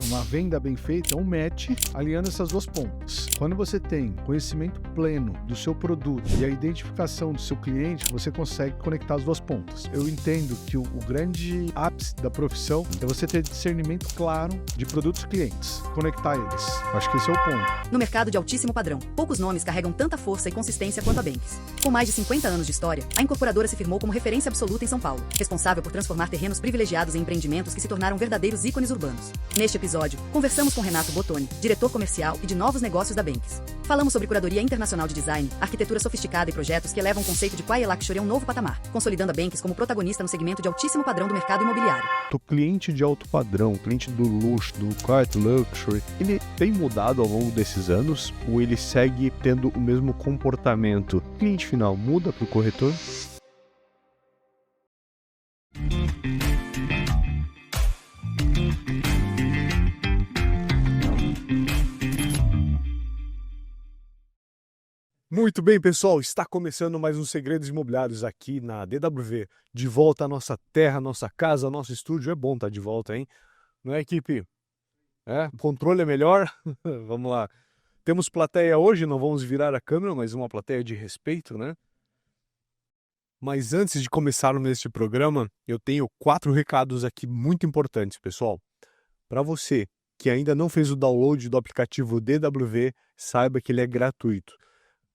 Uma venda bem feita é um match alinhando essas duas pontas. Quando você tem conhecimento pleno do seu produto e a identificação do seu cliente, você consegue conectar as duas pontas. Eu entendo que o grande ápice da profissão é você ter discernimento claro de produtos e clientes, conectar eles. Acho que esse é o ponto. No mercado de altíssimo padrão, poucos nomes carregam tanta força e consistência quanto a Banks. Com mais de 50 anos de história, a incorporadora se firmou como referência absoluta em São Paulo, responsável por transformar terrenos privilegiados em empreendimentos que se tornaram verdadeiros ícones urbanos. Neste episódio, conversamos com Renato Bottoni, diretor comercial e de novos negócios da Banks. Falamos sobre curadoria internacional de design, arquitetura sofisticada e projetos que elevam o conceito de Quiet Luxury a um novo patamar, consolidando a Banks como protagonista no segmento de altíssimo padrão do mercado imobiliário. O cliente de alto padrão, cliente do luxo, do Quiet Luxury, ele tem mudado ao longo desses anos ou ele segue tendo o mesmo comportamento? O cliente final muda para o corretor? Muito bem, pessoal, está começando mais um Segredos Imobiliários aqui na DWV. De volta à nossa terra, nossa casa, nosso estúdio. É bom estar de volta, hein? Não é, equipe? O controle é melhor? Vamos lá. Temos plateia hoje, não vamos virar a câmera, mas uma plateia de respeito, né? Mas antes de começarmos este programa, eu tenho 4 recados aqui muito importantes, pessoal. Para você que ainda não fez o download do aplicativo DWV, saiba que ele é gratuito.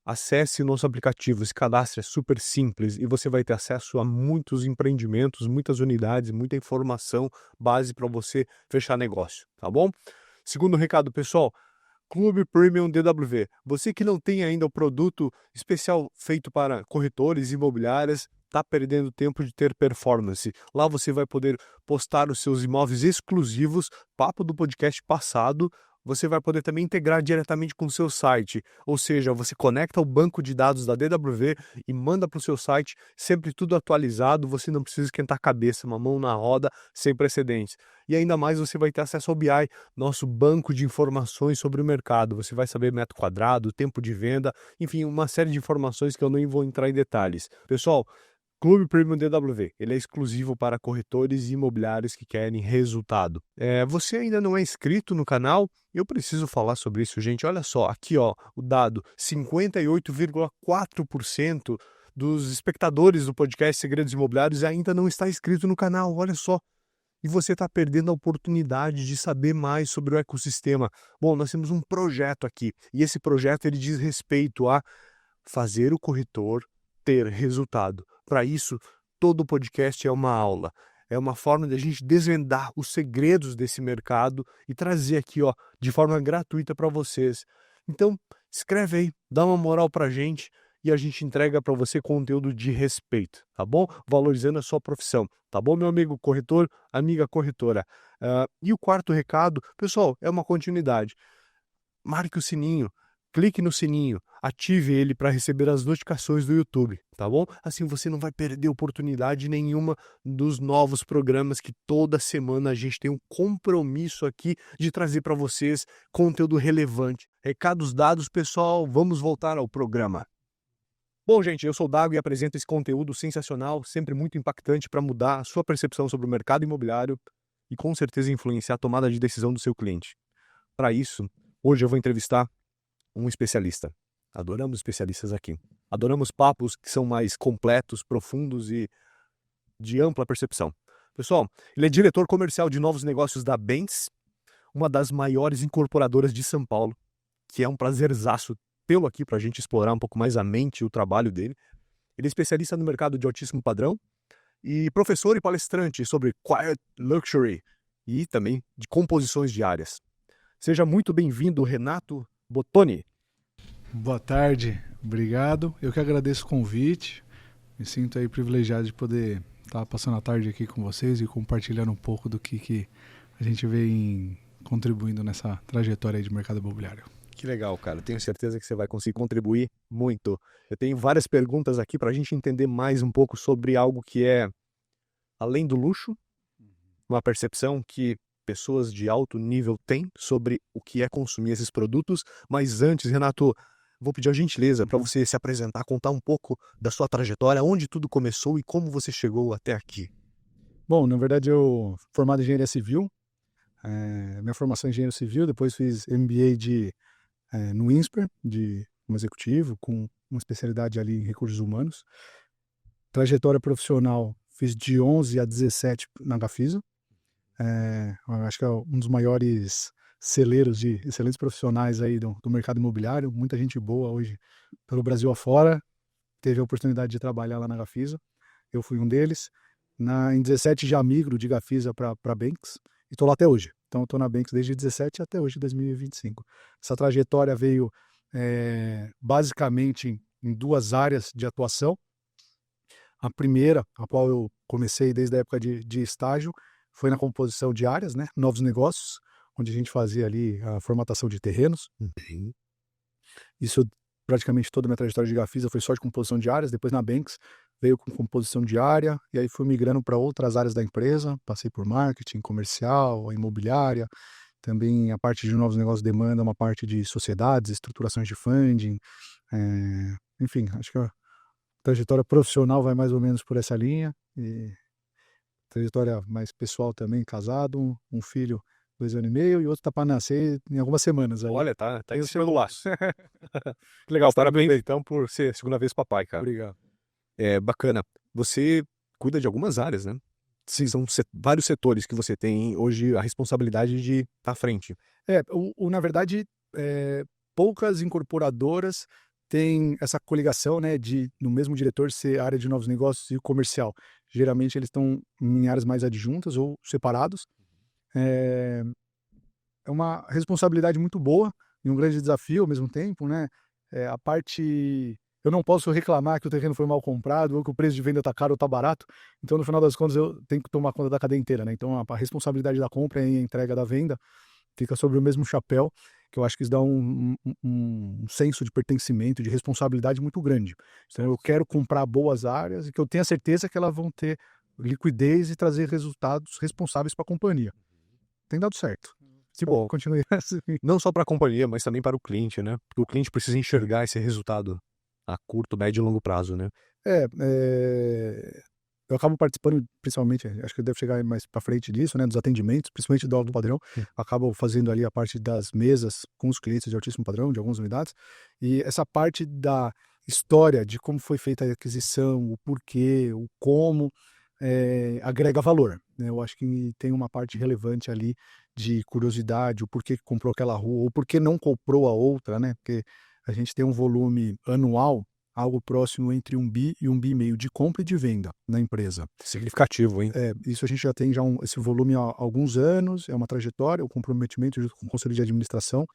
Acesse o nosso aplicativo, se cadastre, é super simples e você vai ter acesso a muitos empreendimentos, muitas unidades, muita informação base para você fechar negócio, tá bom? Segundo recado, pessoal, Clube Premium DWV. Você que não tem ainda o produto especial feito para corretores e imobiliárias, está perdendo tempo de ter performance. Lá você vai poder postar os seus imóveis exclusivos, papo do podcast passado. Você vai poder também integrar diretamente com o seu site, ou seja, você conecta o banco de dados da DWV e manda para o seu site, sempre tudo atualizado, você não precisa esquentar a cabeça, uma mão na roda, sem precedentes. E ainda mais você vai ter acesso ao BI, nosso banco de informações sobre o mercado, você vai saber metro quadrado, tempo de venda, enfim, uma série de informações que eu nem vou entrar em detalhes. Pessoal, Clube Premium DWV, ele é exclusivo para corretores e imobiliários que querem resultado. Você ainda não é inscrito no canal? Eu preciso falar sobre isso, gente. Olha só, aqui ó, o dado, 58,4% dos espectadores do podcast Segredos Imobiliários ainda não está inscrito no canal, olha só. E você está perdendo a oportunidade de saber mais sobre o ecossistema. Bom, nós temos um projeto aqui, e esse projeto ele diz respeito a fazer o corretor ter resultado. Para isso, todo o podcast é uma aula. É uma forma de a gente desvendar os segredos desse mercado e trazer aqui, ó, de forma gratuita para vocês. Então, escreve aí, dá uma moral para a gente e a gente entrega para você conteúdo de respeito, tá bom? Valorizando a sua profissão, tá bom, meu amigo corretor, amiga corretora? E o quarto recado, pessoal, é uma continuidade. Marque o sininho. Clique no sininho, ative ele para receber as notificações do YouTube, tá bom? Assim você não vai perder oportunidade nenhuma dos novos programas que toda semana a gente tem um compromisso aqui de trazer para vocês conteúdo relevante. Recados dados, pessoal, vamos voltar ao programa. Bom, gente, eu sou o Dago e apresento esse conteúdo sensacional, sempre muito impactante para mudar a sua percepção sobre o mercado imobiliário e com certeza influenciar a tomada de decisão do seu cliente. Para isso, hoje eu vou entrevistar um especialista. Adoramos especialistas aqui. Adoramos papos que são mais completos, profundos e de ampla percepção. Pessoal, ele é diretor comercial de novos negócios da Banks, uma das maiores incorporadoras de São Paulo, que é um prazerzaço tê-lo aqui para a gente explorar um pouco mais a mente e o trabalho dele. Ele é especialista no mercado de altíssimo padrão e professor e palestrante sobre Quiet Luxury e também de composições diárias. Seja muito bem-vindo, Renato Bottoni. Boa tarde, obrigado. Eu que agradeço o convite. Me sinto aí privilegiado de poder estar passando a tarde aqui com vocês e compartilhando um pouco do que a gente vem contribuindo nessa trajetória aí de mercado imobiliário. Que legal, cara. Tenho certeza que você vai conseguir contribuir muito. Eu tenho várias perguntas aqui para a gente entender mais um pouco sobre algo que é além do luxo, uma percepção que pessoas de alto nível têm sobre o que é consumir esses produtos. Mas antes, Renato, vou pedir a gentileza para você se apresentar, contar um pouco da sua trajetória, onde tudo começou e como você chegou até aqui. Bom, na verdade eu formado em engenharia civil, Minha formação é engenheiro civil, depois fiz MBA no INSPER, como executivo, com uma especialidade ali em recursos humanos. Trajetória profissional, fiz de 11 a 17 na Gafisa. Eu acho que é um dos maiores celeiros de excelentes profissionais aí do mercado imobiliário. Muita gente boa hoje pelo Brasil afora teve a oportunidade de trabalhar lá na Gafisa. Eu fui um deles. Em 17 já migro de Gafisa para Banks e estou lá até hoje. Então estou na Banks desde 17 até hoje, 2025. Essa trajetória veio basicamente em duas áreas de atuação. A primeira, a qual eu comecei desde a época de estágio, foi na composição de áreas, né? Novos negócios, onde a gente fazia ali a formatação de terrenos. Isso, praticamente toda a minha trajetória de Gafisa foi só de composição de áreas. Depois na Banks veio com composição de área, e aí fui migrando para outras áreas da empresa. Passei por marketing, comercial, imobiliária, também a parte de novos negócios demanda uma parte de sociedades, estruturações de funding. Enfim, acho que a trajetória profissional vai mais ou menos por essa linha. E trajetória mais pessoal também, casado, um filho 2 anos e meio e outro tá para nascer em algumas semanas. Aí. Olha, tá em cima do laço. Que legal, parabéns então por ser a segunda vez papai, cara. Obrigado. É bacana. Você cuida de algumas áreas, né? Sim. São vários setores que você tem hoje a responsabilidade de estar à frente. Na verdade, poucas incorporadoras têm essa coligação, né, de no mesmo diretor ser área de novos negócios e comercial. Geralmente eles estão em áreas mais adjuntas ou separados. É uma responsabilidade muito boa e um grande desafio ao mesmo tempo, né? A parte... Eu não posso reclamar que o terreno foi mal comprado ou que o preço de venda está caro ou está barato. Então, no final das contas, eu tenho que tomar conta da cadeia inteira, né? Então, a responsabilidade da compra e a entrega da venda fica sobre o mesmo chapéu, que eu acho que isso dá um senso de pertencimento, de responsabilidade muito grande. Então, eu quero comprar boas áreas e que eu tenha certeza que elas vão ter liquidez e trazer resultados responsáveis para a companhia. Tem dado certo. Que bom. Continue assim. Não só para a companhia, mas também para o cliente, né? Porque o cliente precisa enxergar esse resultado a curto, médio e longo prazo, né? Eu acabo participando, principalmente, acho que deve chegar mais para frente disso, né, dos atendimentos, principalmente do alto padrão. Acabo fazendo ali a parte das mesas com os clientes de altíssimo padrão, de algumas unidades. E essa parte da história de como foi feita a aquisição, o porquê, o como, agrega valor, né? Eu acho que tem uma parte relevante ali de curiosidade, o porquê que comprou aquela rua, ou porquê não comprou a outra, né? Porque a gente tem um volume anual, algo próximo entre 1 bi e 1,5 bi de compra e de venda na empresa. Significativo, hein? Isso a gente já tem esse volume há alguns anos, é uma trajetória, o comprometimento junto com o Conselho de Administração,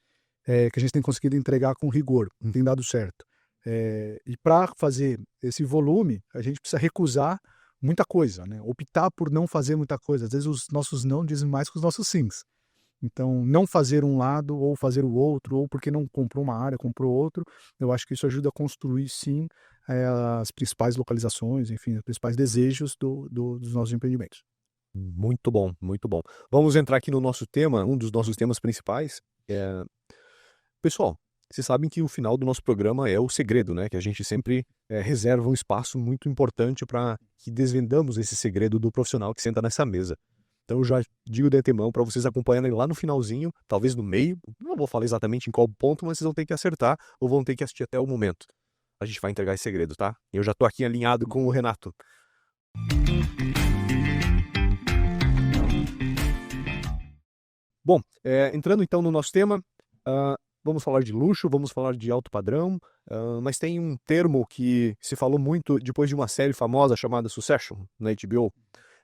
que a gente tem conseguido entregar com rigor, tem dado certo. E para fazer esse volume, a gente precisa recusar muita coisa, né? Optar por não fazer muita coisa. Às vezes os nossos não dizem mais que os nossos sims. Então, não fazer um lado ou fazer o outro, ou porque não comprou uma área, comprou outro, eu acho que isso ajuda a construir, sim, as principais localizações, enfim, os principais desejos dos nossos empreendimentos. Muito bom, muito bom. Vamos entrar aqui no nosso tema, um dos nossos temas principais. Pessoal, vocês sabem que o final do nosso programa é o segredo, né? Que a gente sempre reserva um espaço muito importante para que desvendamos esse segredo do profissional que senta nessa mesa. Então eu já digo de antemão para vocês acompanharem lá no finalzinho, talvez no meio, não vou falar exatamente em qual ponto, mas vocês vão ter que acertar ou vão ter que assistir até o momento. A gente vai entregar esse segredo, tá? Eu já tô aqui alinhado com o Renato. Bom, entrando então no nosso tema, vamos falar de luxo, vamos falar de alto padrão, mas tem um termo que se falou muito depois de uma série famosa chamada Succession, na HBO.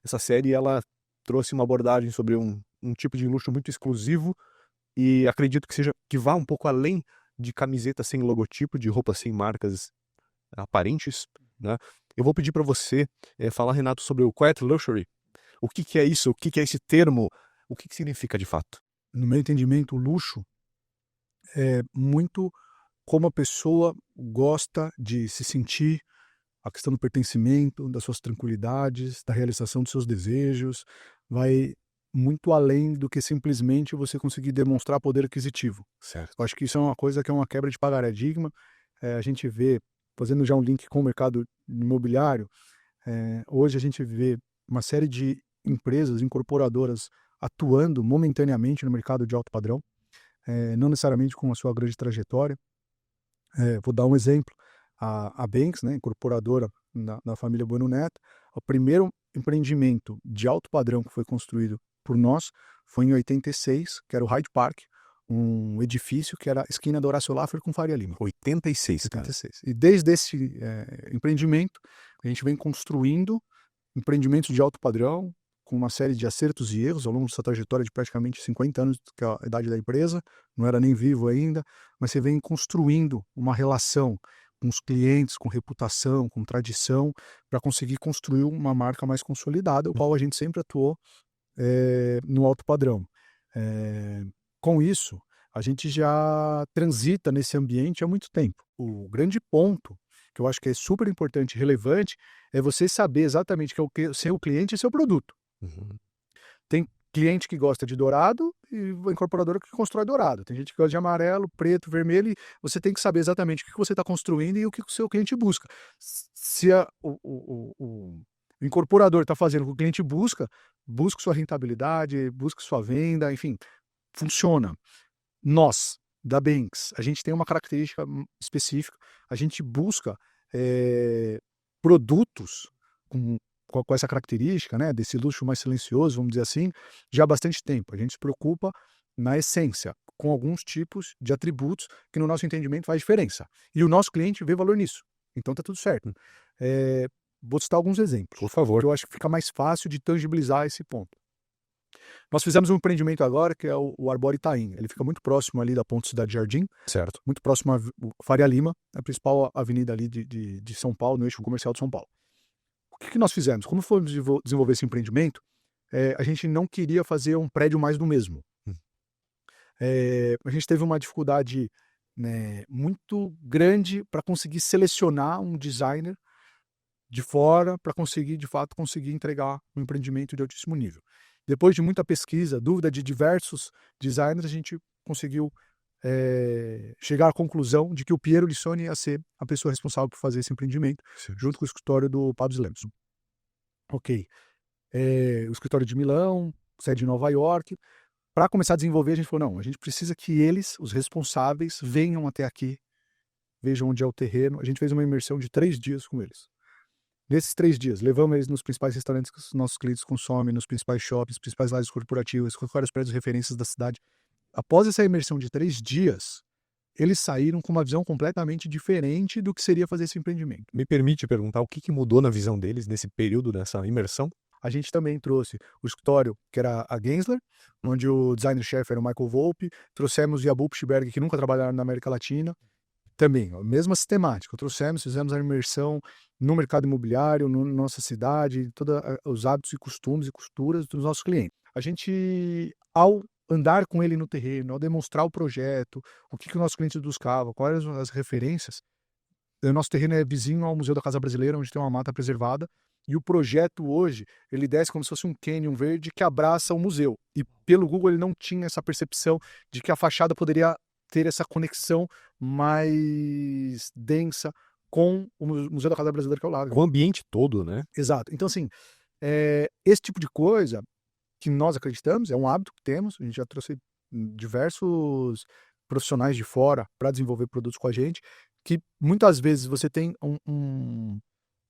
Essa série, ela trouxe uma abordagem sobre um tipo de luxo muito exclusivo e acredito que vá um pouco além de camiseta sem logotipo, de roupa sem marcas aparentes, né? Eu vou pedir para você falar, Renato, sobre o Quiet Luxury. O que é isso? O que é esse termo? O que significa de fato? No meu entendimento, o luxo é muito como a pessoa gosta de se sentir, a questão do pertencimento, das suas tranquilidades, da realização dos seus desejos, vai muito além do que simplesmente você conseguir demonstrar poder aquisitivo. Certo. Eu acho que isso é uma coisa que é uma quebra de paradigma. A gente vê, fazendo já um link com o mercado imobiliário, hoje a gente vê uma série de empresas incorporadoras atuando momentaneamente no mercado de alto padrão, não necessariamente com a sua grande trajetória. Vou dar um exemplo, a Banks, né, incorporadora na família Bueno Neto, o primeiro empreendimento de alto padrão que foi construído por nós foi em 86, que era o Hyde Park, um edifício que era a esquina da Horácio Laffer com Faria Lima. 86, cara. 86. E desde esse empreendimento, a gente vem construindo empreendimentos de alto padrão, com uma série de acertos e erros ao longo dessa trajetória de praticamente 50 anos, que é a idade da empresa, não era nem vivo ainda, mas você vem construindo uma relação com os clientes, com reputação, com tradição, para conseguir construir uma marca mais consolidada, o qual a gente sempre atuou no alto padrão. Com isso, a gente já transita nesse ambiente há muito tempo. O grande ponto, que eu acho que é super importante e relevante, é você saber exatamente que é o seu cliente e seu produto. Tem cliente que gosta de dourado e a incorporadora que constrói dourado. Tem gente que gosta de amarelo, preto, vermelho, e você tem que saber exatamente o que você está construindo e o que o seu cliente busca. Se o incorporador está fazendo o que o cliente busca sua rentabilidade, busca sua venda, enfim, funciona. Nós, da Banks, a gente tem uma característica específica, a gente busca produtos com essa característica, né, desse luxo mais silencioso, vamos dizer assim, já há bastante tempo. A gente se preocupa na essência, com alguns tipos de atributos que no nosso entendimento faz diferença. E o nosso cliente vê valor nisso. Então tá tudo certo. Vou citar alguns exemplos, Por favor. que eu acho que fica mais fácil de tangibilizar esse ponto. Nós fizemos um empreendimento agora, que é o Arbor Itaim. Ele fica muito próximo ali da Ponte Cidade Jardim, Certo. muito próximo à Faria Lima, a principal avenida ali de São Paulo, no eixo comercial de São Paulo. O que nós fizemos? Como fomos desenvolver esse empreendimento, a gente não queria fazer um prédio mais do mesmo. A gente teve uma dificuldade, né, muito grande para conseguir selecionar um designer de fora para conseguir, de fato, entregar um empreendimento de altíssimo nível. Depois de muita pesquisa, dúvida de diversos designers, a gente conseguiu chegar à conclusão de que o Piero Lissoni ia ser a pessoa responsável por fazer esse empreendimento, junto com o escritório do Pablo Slemson. Ok. O escritório de Milão, sede de Nova York. Para começar a desenvolver, a gente falou, não, a gente precisa que eles, os responsáveis, venham até aqui, vejam onde é o terreno. A gente fez uma imersão de 3 dias com eles. Nesses 3 dias, levamos eles nos principais restaurantes que os nossos clientes consomem, nos principais shoppings, principais lojas corporativas, com vários prédios referências da cidade. Após essa imersão de 3 dias, eles saíram com uma visão completamente diferente do que seria fazer esse empreendimento. Me permite perguntar o que mudou na visão deles nesse período, nessa imersão? A gente também trouxe o escritório, que era a Gensler, onde o designer-chefe era o Michael Volpe. Trouxemos o Yabu Pschberg, que nunca trabalharam na América Latina. Também, a mesma sistemática. Fizemos a imersão no mercado imobiliário, na nossa cidade, todos os hábitos e costumes e costuras dos nossos clientes. A gente, ao andar com ele no terreno, ao demonstrar o projeto, o que o nosso cliente buscava, quais eram as referências. O nosso terreno é vizinho ao Museu da Casa Brasileira, onde tem uma mata preservada, e o projeto hoje, ele desce como se fosse um cânion verde que abraça o museu. E pelo Google ele não tinha essa percepção de que a fachada poderia ter essa conexão mais densa com o Museu da Casa Brasileira, que é ao lado. Com o ambiente todo, né? Exato. Então, assim, esse tipo de coisa que nós acreditamos, é um hábito que temos, a gente já trouxe diversos profissionais de fora para desenvolver produtos com a gente, que muitas vezes você tem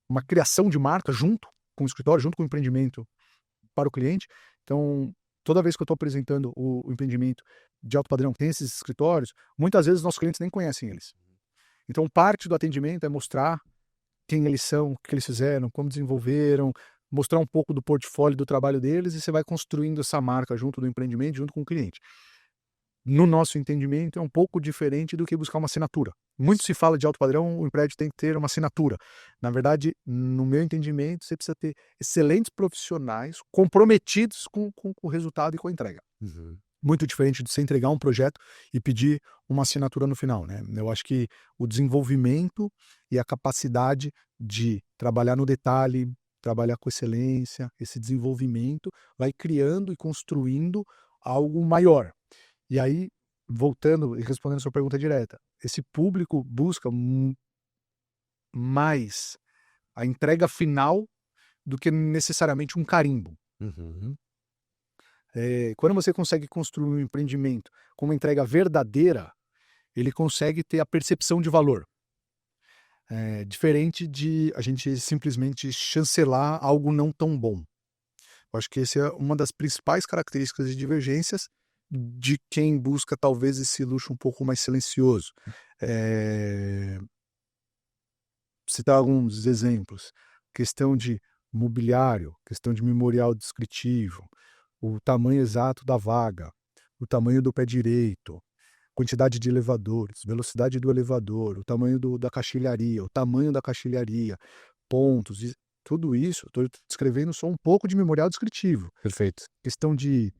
uma criação de marca junto com o escritório, junto com o empreendimento para o cliente. Então, toda vez que eu estou apresentando o empreendimento de alto padrão que tem esses escritórios, muitas vezes os nossos clientes nem conhecem eles. Então, parte do atendimento é mostrar quem eles são, o que eles fizeram, como desenvolveram, mostrar um pouco do portfólio do trabalho deles, e você vai construindo essa marca junto do empreendimento, junto com o cliente. No nosso entendimento, é um pouco diferente do que buscar uma assinatura. Muito se fala de alto padrão, o prédio tem que ter uma assinatura. Na verdade, no meu entendimento, você precisa ter excelentes profissionais comprometidos com o resultado e com a entrega. Muito diferente de você entregar um projeto e pedir uma assinatura no final, né? Eu acho que o desenvolvimento e a capacidade de trabalhar no detalhe, trabalhar com excelência, esse desenvolvimento vai criando e construindo algo maior. E aí, voltando e respondendo a sua pergunta direta, esse público busca mais a entrega final do que necessariamente um carimbo. Quando você consegue construir um empreendimento com uma entrega verdadeira, ele consegue ter a percepção de valor. Diferente de a gente simplesmente chancelar algo não tão bom. Eu acho que essa é uma das principais características de divergências de quem busca talvez esse luxo um pouco mais silencioso. Citar alguns exemplos. Questão de mobiliário, questão de memorial descritivo, o tamanho exato da vaga, o tamanho do pé direito, quantidade de elevadores, velocidade do elevador, o tamanho da caixilharia, o tamanho da caixilharia, pontos, tudo isso, estou descrevendo só um pouco de memorial descritivo. Perfeito. Questão de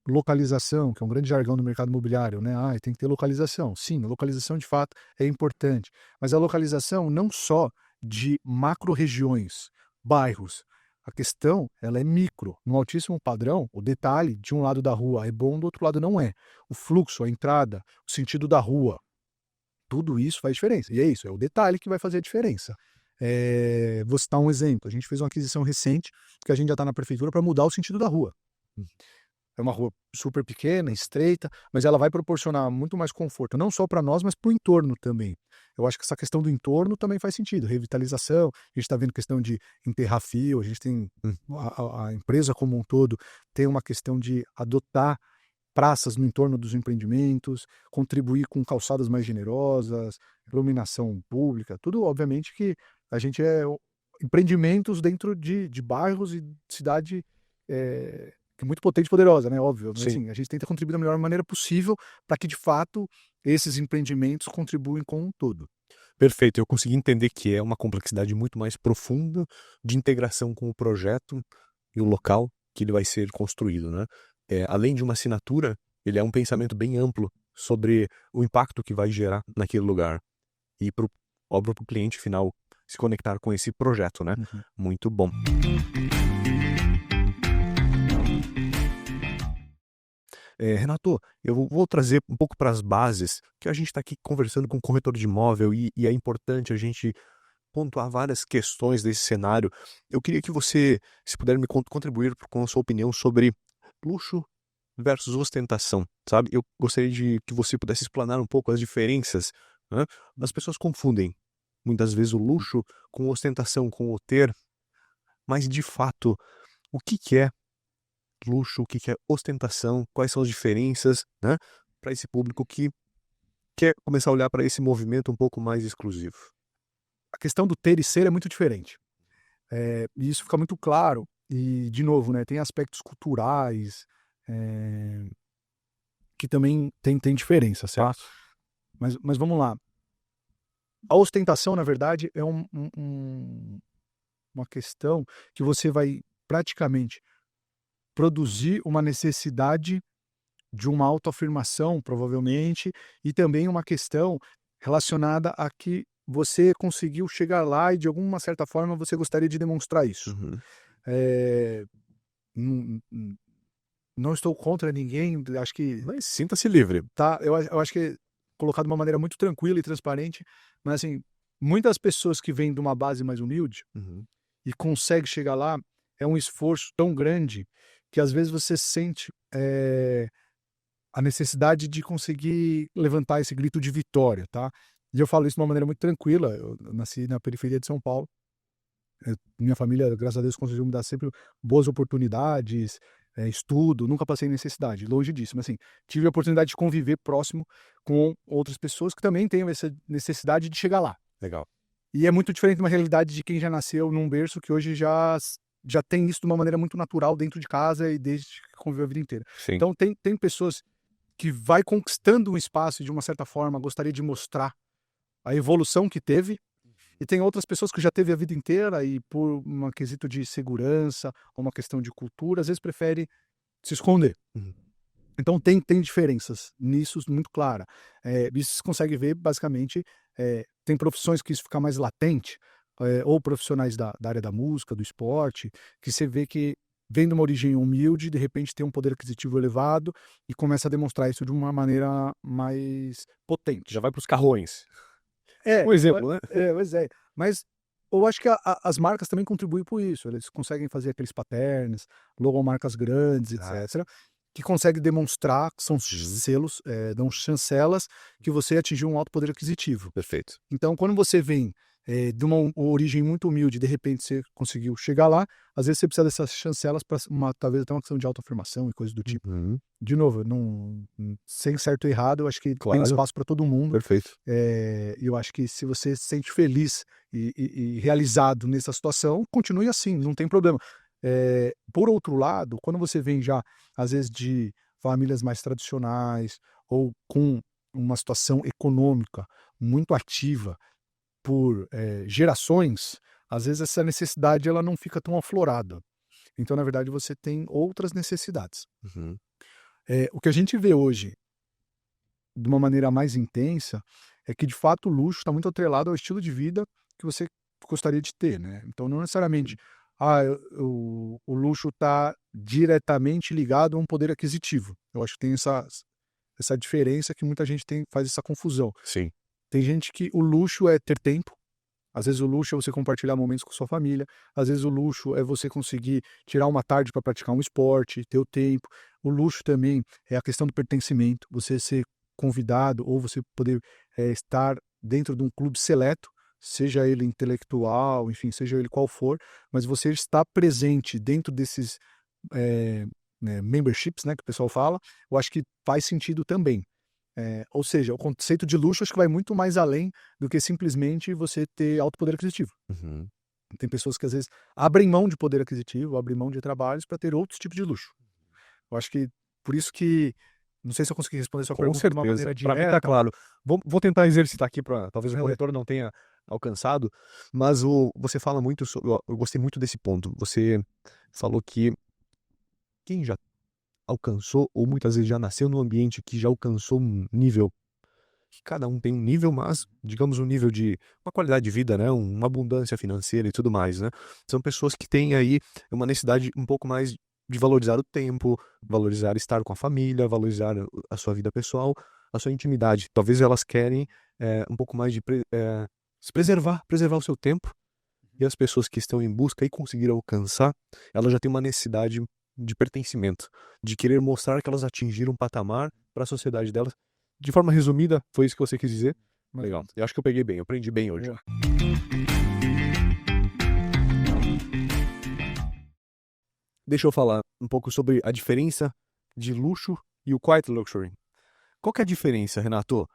localização, que é um grande jargão do mercado imobiliário, né? Tem que ter localização. Sim, a localização de fato é importante, mas a localização não só de macro-regiões, bairros. A questão, ela é micro. No altíssimo padrão, o detalhe de um lado da rua é bom, do outro lado não é. O fluxo, a entrada, o sentido da rua, tudo isso faz diferença. E é isso, é o detalhe que vai fazer a diferença. Vou citar um exemplo. A gente fez uma aquisição recente, que a gente já está na prefeitura para mudar o sentido da rua. É uma rua super pequena, estreita, mas ela vai proporcionar muito mais conforto, não só para nós, mas para o entorno também. Eu acho que essa questão do entorno também faz sentido. Revitalização, a gente está vendo questão de enterrar fio, a gente tem a empresa como um todo tem uma questão de adotar praças no entorno dos empreendimentos, contribuir com calçadas mais generosas, iluminação pública, tudo obviamente que a gente empreendimentos dentro de bairros e cidade que é muito potente e poderosa, né? Óbvio. Mas, assim, a gente tenta contribuir da melhor maneira possível para que, de fato, esses empreendimentos contribuem com um todo. Perfeito. Eu consegui entender que é uma complexidade muito mais profunda de integração com o projeto e o local que ele vai ser construído, né? Além de uma assinatura, ele é um pensamento bem amplo sobre o impacto que vai gerar naquele lugar. E, óbvio, para o cliente final se conectar com esse projeto, né? Muito bom. Renato, eu vou trazer um pouco para as bases, que a gente está aqui conversando com um corretor de imóvel e é importante a gente pontuar várias questões desse cenário. Eu queria que você, se puder me contribuir com a sua opinião sobre luxo versus ostentação, sabe? Eu gostaria de que você pudesse explanar um pouco as diferenças, né? As pessoas confundem muitas vezes o luxo com ostentação, com o ter, mas de fato, o que é luxo, o que é ostentação, quais são as diferenças, né, para esse público que quer começar a olhar para esse movimento um pouco mais exclusivo? A questão do ter e ser é muito diferente. E isso fica muito claro. E, de novo, né, tem aspectos culturais que também tem diferença, certo? Mas vamos lá. A ostentação, na verdade, é uma questão que você vai praticamente produzir uma necessidade de uma autoafirmação, provavelmente, e também uma questão relacionada a que você conseguiu chegar lá e, de alguma certa forma, você gostaria de demonstrar isso. Não estou contra ninguém, acho que... Mas sinta-se livre. Tá, eu acho que é colocado de uma maneira muito tranquila e transparente, mas, assim, muitas pessoas que vêm de uma base mais humilde e conseguem chegar lá, é um esforço tão grande que às vezes você sente a necessidade de conseguir levantar esse grito de vitória, tá? E eu falo isso de uma maneira muito tranquila. Eu nasci na periferia de São Paulo. Minha família, graças a Deus, conseguiu me dar sempre boas oportunidades, estudo, nunca passei necessidade, longe disso. Mas, assim, tive a oportunidade de conviver próximo com outras pessoas que também têm essa necessidade de chegar lá. Legal. E é muito diferente de uma realidade de quem já nasceu num berço que hoje já tem isso de uma maneira muito natural dentro de casa e desde que conviveu a vida inteira. Sim. Então tem pessoas que vai conquistando um espaço e de uma certa forma gostaria de mostrar a evolução que teve, e tem outras pessoas que já teve a vida inteira e por um quesito de segurança ou uma questão de cultura, às vezes prefere se esconder. Então tem diferenças nisso muito clara. Isso se consegue ver basicamente, tem profissões que isso fica mais latente, ou profissionais da área da música, do esporte, que você vê que vem de uma origem humilde, de repente tem um poder aquisitivo elevado e começa a demonstrar isso de uma maneira mais potente. Já vai para os carrões. Um exemplo, né? Mas Eu acho que as marcas também contribuem por isso. Eles conseguem fazer aqueles patterns, logomarcas grandes, etc., que conseguem demonstrar que são selos, dão chancelas que você atingiu um alto poder aquisitivo. Perfeito. Então, quando você vem de uma origem muito humilde, de repente você conseguiu chegar lá, às vezes você precisa dessas chancelas para talvez até uma questão de autoafirmação e coisas do tipo. De novo, sem certo ou errado, eu acho que tem espaço para todo mundo. Perfeito. E eu acho que se você se sente feliz e realizado nessa situação, continue assim, não tem problema. Por outro lado, quando você vem já, às vezes, de famílias mais tradicionais ou com uma situação econômica muito ativa por gerações, às vezes essa necessidade ela não fica tão aflorada. Então, na verdade, você tem outras necessidades. O que a gente vê hoje, de uma maneira mais intensa, é que, de fato, o luxo está muito atrelado ao estilo de vida que você gostaria de ter, né? Então, não necessariamente o luxo está diretamente ligado a um poder aquisitivo. Eu acho que tem essa diferença que muita gente faz essa confusão. Sim. Tem gente que o luxo é ter tempo. Às vezes o luxo é você compartilhar momentos com sua família. Às vezes o luxo é você conseguir tirar uma tarde para praticar um esporte, ter o tempo. O luxo também é a questão do pertencimento. Você ser convidado ou você poder estar dentro de um clube seleto, seja ele intelectual, enfim, seja ele qual for, mas você está presente dentro desses memberships, né, que o pessoal fala, eu acho que faz sentido também. Ou seja, o conceito de luxo acho que vai muito mais além do que simplesmente você ter alto poder aquisitivo. Tem pessoas que às vezes abrem mão de poder aquisitivo, abrem mão de trabalhos para ter outros tipos de luxo. Eu acho que por isso que não sei se eu consegui responder sua pergunta de uma maneira direta. Para mim tá claro. Vou tentar exercitar aqui para talvez o corretor não tenha alcançado, mas você fala muito sobre, eu gostei muito desse ponto. Você falou que quem já alcançou ou muitas vezes já nasceu num ambiente que já alcançou um nível, que cada um tem um nível, mas digamos um nível de uma qualidade de vida, né, uma abundância financeira e tudo mais, né? São pessoas que têm aí uma necessidade um pouco mais de valorizar o tempo, valorizar estar com a família, valorizar a sua vida pessoal, a sua intimidade. Talvez elas querem um pouco mais de se preservar o seu tempo, e as pessoas que estão em busca e conseguiram alcançar, elas já têm uma necessidade de pertencimento, de querer mostrar que elas atingiram um patamar para a sociedade delas. De forma resumida, foi isso que você quis dizer? Legal. Eu acho que eu peguei bem, eu aprendi bem hoje. Deixa eu falar um pouco sobre a diferença de luxo e o quiet luxury. Qual que é a diferença, Renato?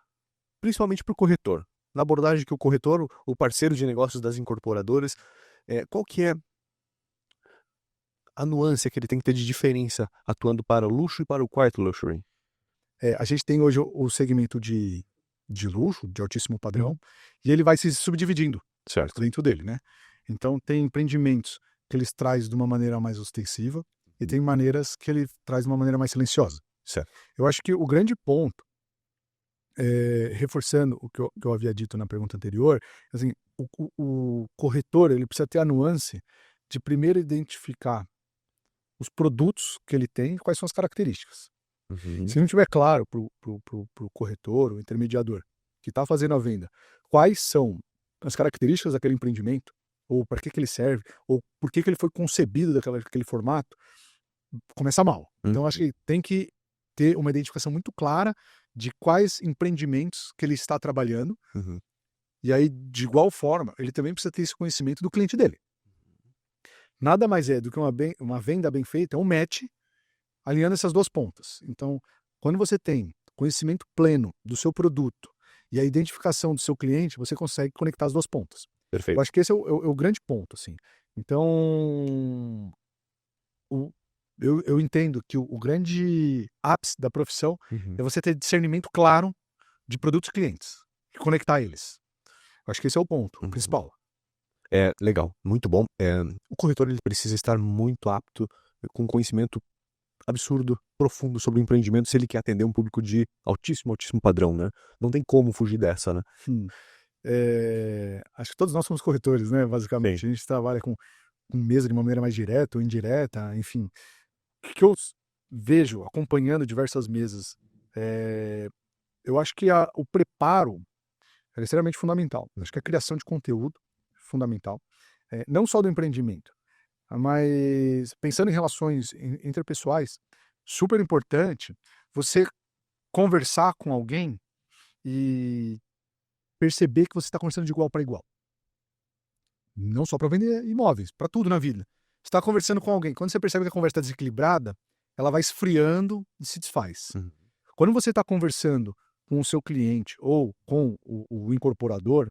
Principalmente para o corretor. Na abordagem que o corretor, o parceiro de negócios das incorporadoras, qual que é a nuance que ele tem que ter de diferença atuando para o luxo e para o quiet luxury? A gente tem hoje o segmento de luxo, de altíssimo padrão, e ele vai se subdividindo dentro dele, né? Então, tem empreendimentos que eles traz de uma maneira mais ostensiva e tem maneiras que ele traz de uma maneira mais silenciosa. Certo. Eu acho que o grande ponto, reforçando o que eu havia dito na pergunta anterior, assim, o corretor ele precisa ter a nuance de primeiro identificar os produtos que ele tem e quais são as características. Se não tiver claro para o corretor, o intermediador, que está fazendo a venda, quais são as características daquele empreendimento, ou para que ele serve, ou por que ele foi concebido daquele formato, começa mal. Então, acho que tem que ter uma identificação muito clara de quais empreendimentos que ele está trabalhando, e aí, de igual forma, ele também precisa ter esse conhecimento do cliente dele. Nada mais é do que uma venda bem feita, é um match, alinhando essas duas pontas. Então, quando você tem conhecimento pleno do seu produto e a identificação do seu cliente, você consegue conectar as duas pontas. Perfeito. Eu acho que esse é o grande ponto, assim. Então, eu entendo que o grande ápice da profissão é você ter discernimento claro de produtos e clientes e conectar eles. Eu acho que esse é o ponto principal. Legal, muito bom. O corretor ele precisa estar muito apto, com conhecimento absurdo, profundo sobre o empreendimento, se ele quer atender um público de altíssimo padrão, né? Não tem como fugir dessa, né? Acho que todos nós somos corretores, né? Basicamente. A gente trabalha com mesa de uma maneira mais direta ou indireta, enfim. O que eu vejo acompanhando diversas mesas, eu acho que o preparo é extremamente fundamental. Eu acho que a criação de conteúdo é fundamental. não só do empreendimento, mas pensando em relações interpessoais, super importante você conversar com alguém e perceber que você está conversando de igual para igual. Não só para vender imóveis, para tudo na vida. Você está conversando com alguém, quando você percebe que a conversa está desequilibrada, ela vai esfriando e se desfaz. Quando você está conversando com o seu cliente ou com o incorporador,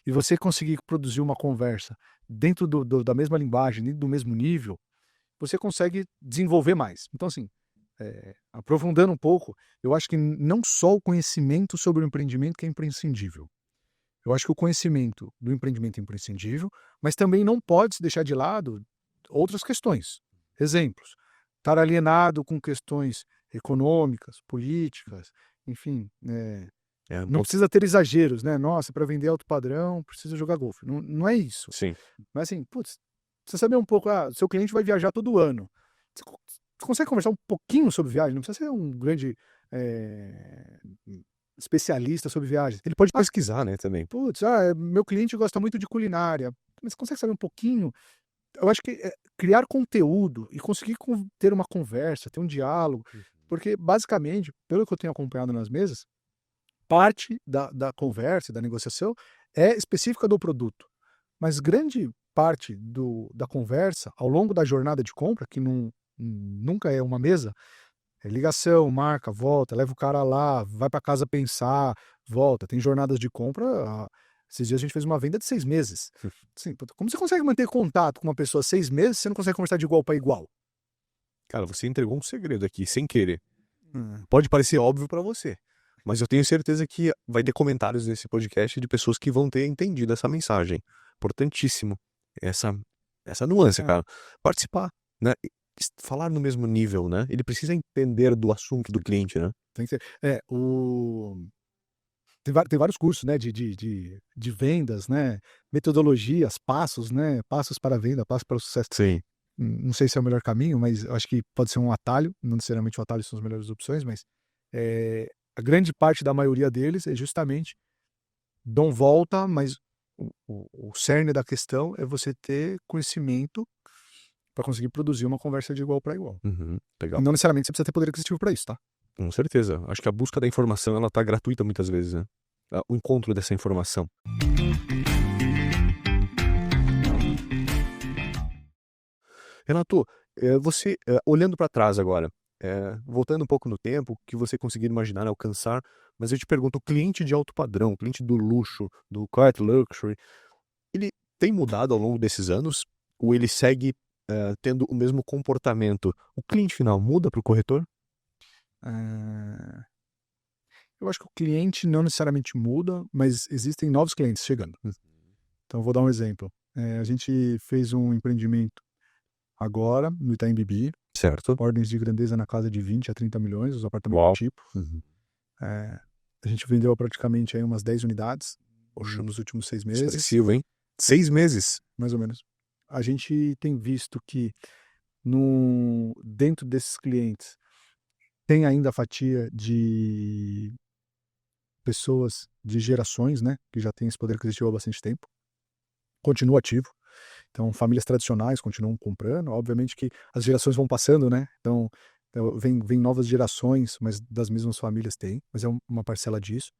e você conseguir produzir uma conversa dentro da mesma linguagem, dentro do mesmo nível, você consegue desenvolver mais. Então, assim, aprofundando um pouco, eu acho que não só o conhecimento sobre o empreendimento que é imprescindível. Eu acho que o conhecimento do empreendimento é imprescindível, mas também não pode se deixar de lado outras questões. Exemplos, estar alienado com questões econômicas, políticas, enfim, não precisa ter exageros, né? Nossa, para vender alto padrão, precisa jogar golfe. Não é isso. Sim. Mas assim, putz, precisa saber um pouco, seu cliente vai viajar todo ano. Você consegue conversar um pouquinho sobre viagem? Não precisa ser um grande especialista sobre viagens. Ele pode pesquisar, né, também. Putz, meu cliente gosta muito de culinária. Mas você consegue saber um pouquinho? Eu acho que criar conteúdo e conseguir ter uma conversa, ter um diálogo, porque basicamente, pelo que eu tenho acompanhado nas mesas, parte da conversa e da negociação é específica do produto, mas grande parte da conversa ao longo da jornada de compra, que nunca é uma mesa, é ligação, marca, volta, leva o cara lá, vai para casa pensar, volta. Tem jornadas de compra. Esses dias a gente fez uma venda de 6 meses. Assim, como você consegue manter contato com uma pessoa 6 meses se você não consegue conversar de igual para igual? Cara, você entregou um segredo aqui, sem querer. Pode parecer óbvio para você, mas eu tenho certeza que vai ter comentários nesse podcast de pessoas que vão ter entendido essa mensagem. Importantíssimo essa nuance, cara. Participar, né? Falar no mesmo nível, né? Ele precisa entender do assunto do cliente, né? Tem que ser. Tem vários cursos, né, de vendas, né? Metodologias, passos, né? Passos para a venda, passos para o sucesso. Sim. Não sei se é o melhor caminho, mas eu acho que pode ser um atalho. Não necessariamente o atalho são as melhores opções, mas a grande parte da maioria deles é justamente dão volta, mas o cerne da questão é você ter conhecimento para conseguir produzir uma conversa de igual para igual. Legal. E não necessariamente você precisa ter poder aquisitivo para isso, tá? Com certeza. Acho que a busca da informação, ela tá gratuita muitas vezes, né? O encontro dessa informação. Renato, você, olhando para trás agora, voltando um pouco no tempo, que você conseguir imaginar, alcançar, mas eu te pergunto, o cliente de alto padrão, o cliente do luxo, do quiet luxury, ele tem mudado ao longo desses anos? Ou ele segue tendo o mesmo comportamento? O cliente final muda para o corretor? Eu acho que o cliente não necessariamente muda, mas existem novos clientes chegando. Então, eu vou dar um exemplo. A gente fez um empreendimento agora, no Itaim Bibi. Certo. Ordens de grandeza na casa de 20 a 30 milhões, os apartamentos do tipo. A gente vendeu praticamente aí umas 10 unidades nos últimos 6 meses. Expressivo, hein? 6 meses? Mais ou menos. A gente tem visto que dentro desses clientes tem ainda a fatia de pessoas de gerações, né, que já tem esse poder aquisitivo há bastante tempo. Continua ativo. Então, famílias tradicionais continuam comprando. Obviamente que as gerações vão passando, né? Então, vem novas gerações, mas das mesmas famílias tem. Mas é uma parcela disso.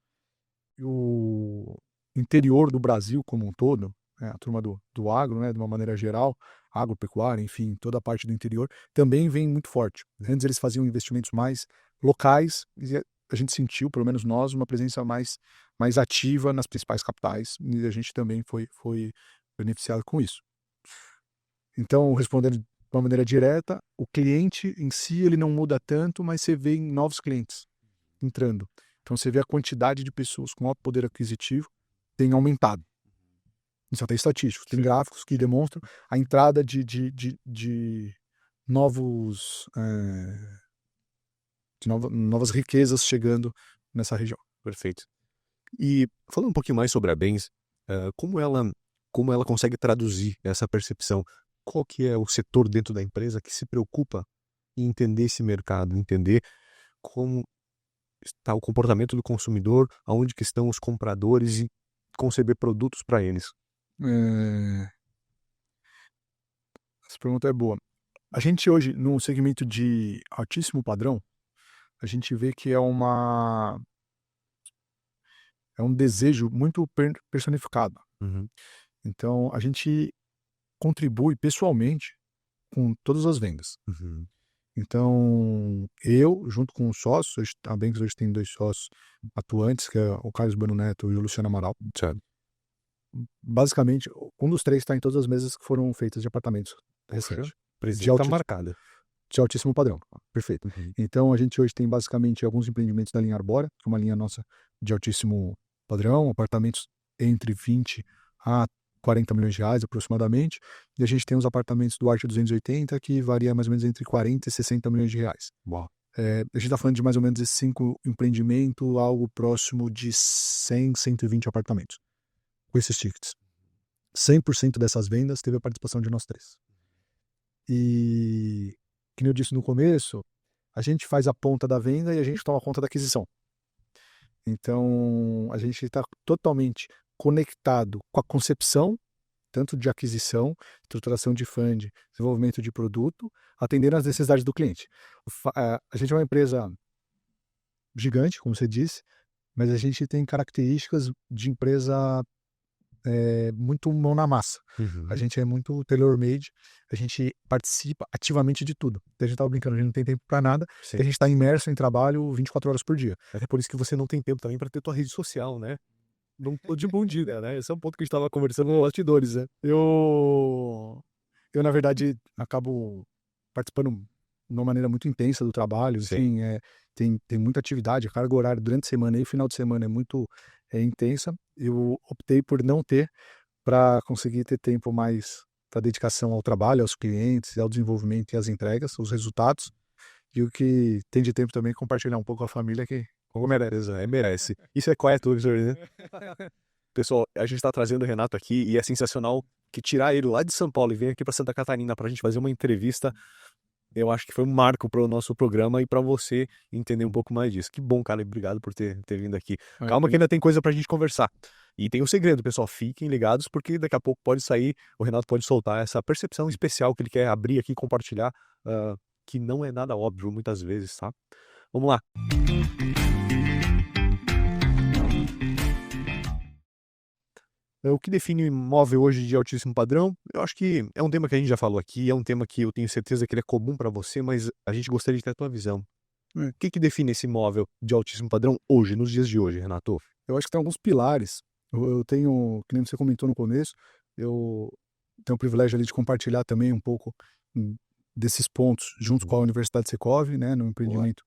E o interior do Brasil como um todo, a turma do agro, né, de uma maneira geral, agropecuária, enfim, toda a parte do interior, também vem muito forte. Antes eles faziam investimentos mais locais, e a gente sentiu, pelo menos nós, uma presença mais ativa nas principais capitais, e a gente também foi beneficiado com isso. Então, respondendo de uma maneira direta, o cliente em si ele não muda tanto, mas você vê novos clientes entrando. Então, você vê a quantidade de pessoas com alto poder aquisitivo tem aumentado. Isso tem estatísticos, tem gráficos que demonstram a entrada de novos novas riquezas chegando nessa região. Perfeito. E falando um pouquinho mais sobre a Bens, como ela consegue traduzir essa percepção? Qual que é o setor dentro da empresa que se preocupa em entender esse mercado, entender como está o comportamento do consumidor, aonde que estão os compradores e conceber produtos para eles? Essa pergunta é boa. A gente hoje, no segmento de altíssimo padrão, a gente vê que é um desejo muito personificado. Uhum. Então, a gente contribui pessoalmente com todas as vendas. Uhum. Então, eu, junto com os sócios, a Banks hoje tem 2 sócios atuantes, que é o Carlos Bueno Neto e o Luciano Amaral. Certo. Basicamente, um dos 3 está em todas as mesas que foram feitas de apartamentos recente. Presença alti- marcada. De altíssimo padrão. Perfeito. Uhum. Então, a gente hoje tem basicamente alguns empreendimentos da linha Arbora, que é uma linha nossa de altíssimo padrão, apartamentos entre 20 a 40 milhões de reais aproximadamente, e a gente tem os apartamentos do Arte 280, que varia mais ou menos entre 40 e 60 milhões de reais. Uau. A gente está falando de mais ou menos esses 5 empreendimentos, algo próximo de 100, 120 apartamentos, com esses tickets. 100% dessas vendas teve a participação de nós 3. E, como eu disse no começo, a gente faz a ponta da venda e a gente toma conta da aquisição. Então, a gente está totalmente conectado com a concepção, tanto de aquisição, estruturação de fund, desenvolvimento de produto, atendendo às necessidades do cliente. A gente é uma empresa gigante, como você disse, mas a gente tem características de empresa muito mão na massa. Uhum. A gente é muito tailor-made, a gente participa ativamente de tudo. A gente estava brincando, a gente não tem tempo para nada, Sim. a gente está imerso em trabalho 24 horas por dia. Até por isso que você não tem tempo também para ter tua rede social, né? Não tô de bom dia, né? Esse é um ponto que a gente tava conversando nos bastidores, né? Eu, na verdade, acabo participando de uma maneira muito intensa do trabalho, Sim. enfim, tem muita atividade, a carga horária durante a semana e final de semana é muito intensa. Eu optei por não ter, para conseguir ter tempo mais para dedicação ao trabalho, aos clientes, ao desenvolvimento e às entregas, os resultados, e o que tem de tempo também compartilhar um pouco com a família, que Merece. Isso é correto, Victor, né? Pessoal, a gente tá trazendo o Renato aqui e é sensacional que tirar ele lá de São Paulo e vir aqui para Santa Catarina pra gente fazer uma entrevista, eu acho que foi um marco para o nosso programa e para você entender um pouco mais disso. Que bom, cara, e obrigado por ter vindo aqui. Calma que ainda tem coisa pra gente conversar. E tem um segredo, pessoal, fiquem ligados porque daqui a pouco pode sair, o Renato pode soltar essa percepção especial que ele quer abrir aqui e compartilhar, que não é nada óbvio muitas vezes, tá? Vamos lá. O que define o imóvel hoje de altíssimo padrão? Eu acho que é um tema que a gente já falou aqui, é um tema que eu tenho certeza que ele é comum para você, mas a gente gostaria de ter a tua visão. O que define esse imóvel de altíssimo padrão hoje, nos dias de hoje, Renato? Eu acho que tem alguns pilares. Eu tenho, que nem você comentou no começo, eu tenho o privilégio ali de compartilhar também um pouco desses pontos junto com a Universidade Secov, né, no empreendimento.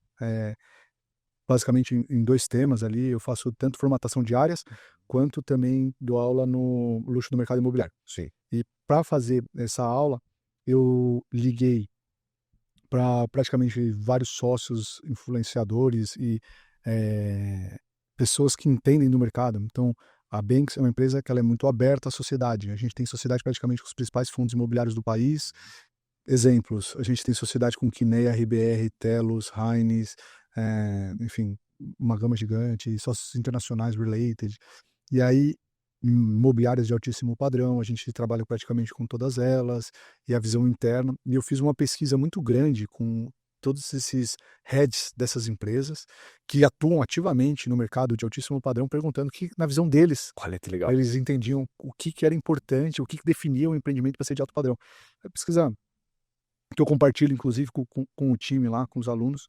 Basicamente em 2 temas ali, eu faço tanto formatação de áreas, quanto também dou aula no luxo do mercado imobiliário. Sim. E para fazer essa aula, eu liguei para praticamente vários sócios, influenciadores e pessoas que entendem do mercado. Então, a Banks é uma empresa que ela é muito aberta à sociedade. A gente tem sociedade praticamente com os principais fundos imobiliários do país. Exemplos, a gente tem sociedade com Kinea, RBR, Telos, Hines, enfim, uma gama gigante, sócios internacionais related. E aí, imobiliárias de altíssimo padrão, a gente trabalha praticamente com todas elas, e a visão interna. E eu fiz uma pesquisa muito grande com todos esses heads dessas empresas que atuam ativamente no mercado de altíssimo padrão, perguntando que, na visão deles, Olha que legal. eles entendiam o que era importante, o que definia o empreendimento para ser de alto padrão. A pesquisa que eu compartilho, inclusive, com o time lá, com os alunos,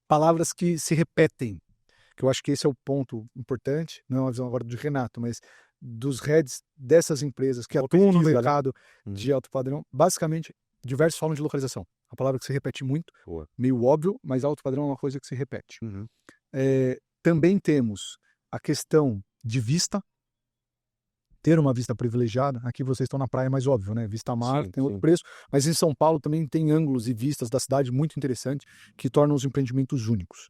palavras que se repetem, que eu acho que esse é o ponto importante, não é uma visão agora do Renato, mas dos heads dessas empresas que atuam no mercado de alto padrão, basicamente, diversas formas de localização. A palavra que se repete muito, meio óbvio, mas alto padrão é uma coisa que se repete. Também temos a questão de vista, ter uma vista privilegiada. Aqui vocês estão na praia, mais óbvio, né? Vista mar tem outro preço, mas em São Paulo também tem ângulos e vistas da cidade muito interessantes que tornam os empreendimentos únicos.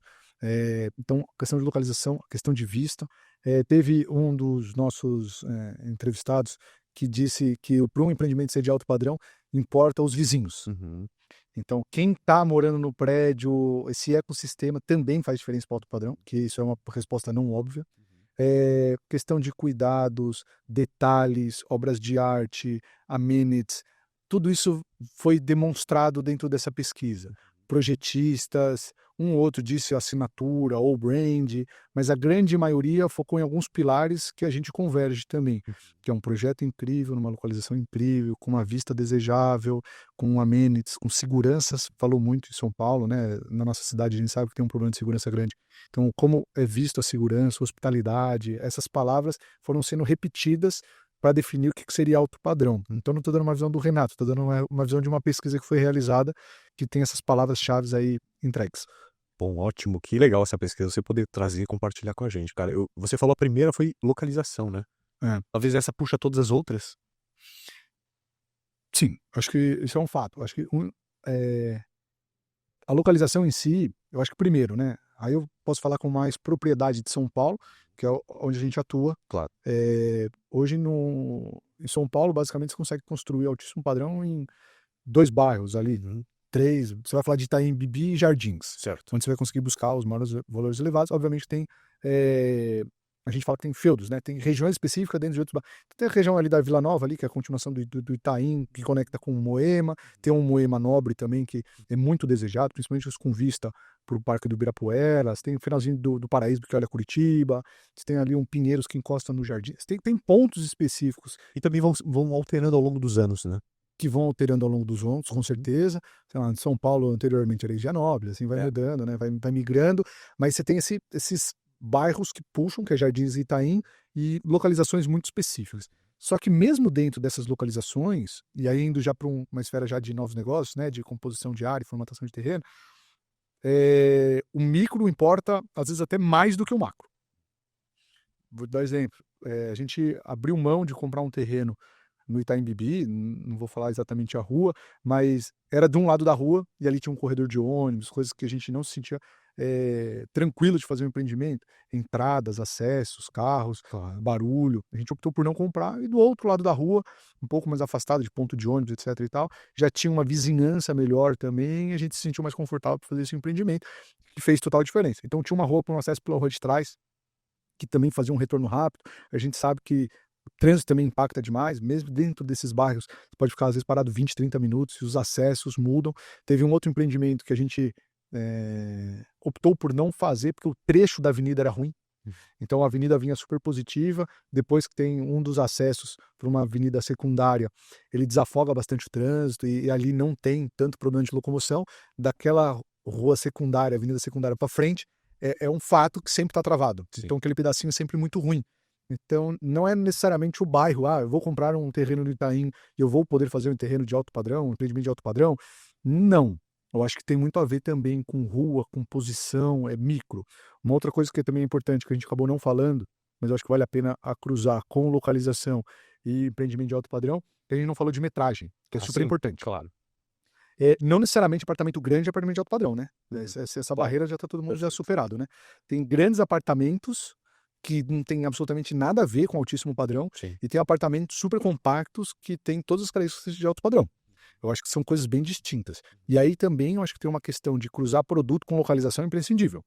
Então, a questão de localização, a questão de vista. Teve um dos nossos entrevistados que disse que para um empreendimento ser de alto padrão, importa os vizinhos. Então, quem está morando no prédio, esse ecossistema também faz diferença para o alto padrão, que isso é uma resposta não óbvia. questão de cuidados, detalhes, obras de arte, amenities, tudo isso foi demonstrado dentro dessa pesquisa. Projetistas, um ou outro disse assinatura ou brand, mas a grande maioria focou em alguns pilares que a gente converge também, que é um projeto incrível, numa localização incrível, com uma vista desejável, com amenities, com seguranças, falou muito em São Paulo, né? Na nossa cidade a gente sabe que tem um problema de segurança grande. Então, como é visto a segurança, hospitalidade, essas palavras foram sendo repetidas para definir o que seria alto padrão. Então, não estou dando uma visão do Renato, estou dando uma visão de uma pesquisa que foi realizada, que tem essas palavras-chave aí entregues. Bom, ótimo, que legal essa pesquisa, você poder trazer e compartilhar com a gente, cara. Você falou a primeira foi localização, né? Talvez essa puxa todas as outras. Sim, acho que isso é um fato. Acho que a localização em si, eu acho que primeiro, né? Aí eu posso falar com mais propriedade de São Paulo, que é onde a gente atua. Claro. Hoje em São Paulo, basicamente, você consegue construir altíssimo padrão em 2 bairros ali, 3. Você vai falar de Itaim Bibi e Jardins, Certo. onde você vai conseguir buscar os maiores valores elevados. Obviamente tem, a gente fala que tem feudos, né? Tem regiões específicas dentro de outros bairros. Tem a região ali da Vila Nova, ali, que é a continuação do Itaim, que conecta com o Moema. Tem um Moema Nobre também, que é muito desejado, principalmente os com vista para o Parque do Ibirapuera. Tem o finalzinho do Paraíso, que olha Curitiba. Você tem ali um Pinheiros que encosta no Jardim. Tem pontos específicos. E também vão alterando ao longo dos anos, né? Que vão alterando ao longo dos anos, com certeza. Sei lá, em São Paulo, anteriormente era Higienópolis, assim, vai mudando, né? Vai migrando. Mas você tem esses bairros que puxam, que é Jardins e Itaim, e localizações muito específicas. Só que mesmo dentro dessas localizações, e aí indo já para uma esfera já de novos negócios, né? De composição de área, formatação de terreno, o micro importa, às vezes, até mais do que o macro. Vou dar exemplo. A gente abriu mão de comprar um terreno no Itaim Bibi, não vou falar exatamente a rua, mas era de um lado da rua e ali tinha um corredor de ônibus, coisas que a gente não se sentia tranquilo de fazer um empreendimento, entradas, acessos, carros, barulho. A gente optou por não comprar, e do outro lado da rua, um pouco mais afastado de ponto de ônibus, etc e tal, já tinha uma vizinhança melhor também, e a gente se sentiu mais confortável para fazer esse empreendimento, que fez total diferença. Então tinha uma rua para um acesso pela rua de trás, que também fazia um retorno rápido. A gente sabe que o trânsito também impacta demais, mesmo dentro desses bairros, você pode ficar às vezes parado 20, 30 minutos, e os acessos mudam. Teve um outro empreendimento que a gente optou por não fazer, porque o trecho da avenida era ruim. Então a avenida vinha super positiva, depois que tem um dos acessos para uma avenida secundária, ele desafoga bastante o trânsito, e ali não tem tanto problema de locomoção. Daquela rua secundária, avenida secundária para frente, é um fato que sempre está travado. Sim. Então aquele pedacinho é sempre muito ruim. Então não é necessariamente o bairro, eu vou comprar um terreno no Itaim e eu vou poder fazer um terreno de alto padrão, um empreendimento de alto padrão. Não. Eu acho que tem muito a ver também com rua, com posição, micro. Uma outra coisa que também é importante, que a gente acabou não falando, mas eu acho que vale a pena a cruzar com localização e empreendimento de alto padrão, que a gente não falou de metragem, que é super importante. Claro. Não necessariamente apartamento grande é apartamento de alto padrão, né? Essa barreira já está todo mundo já superado, né? Tem grandes apartamentos que não tem absolutamente nada a ver com altíssimo padrão, Sim. e tem apartamentos super compactos que têm todas as características de alto padrão. Eu acho que são coisas bem distintas. E aí também eu acho que tem uma questão de cruzar produto com localização imprescindível.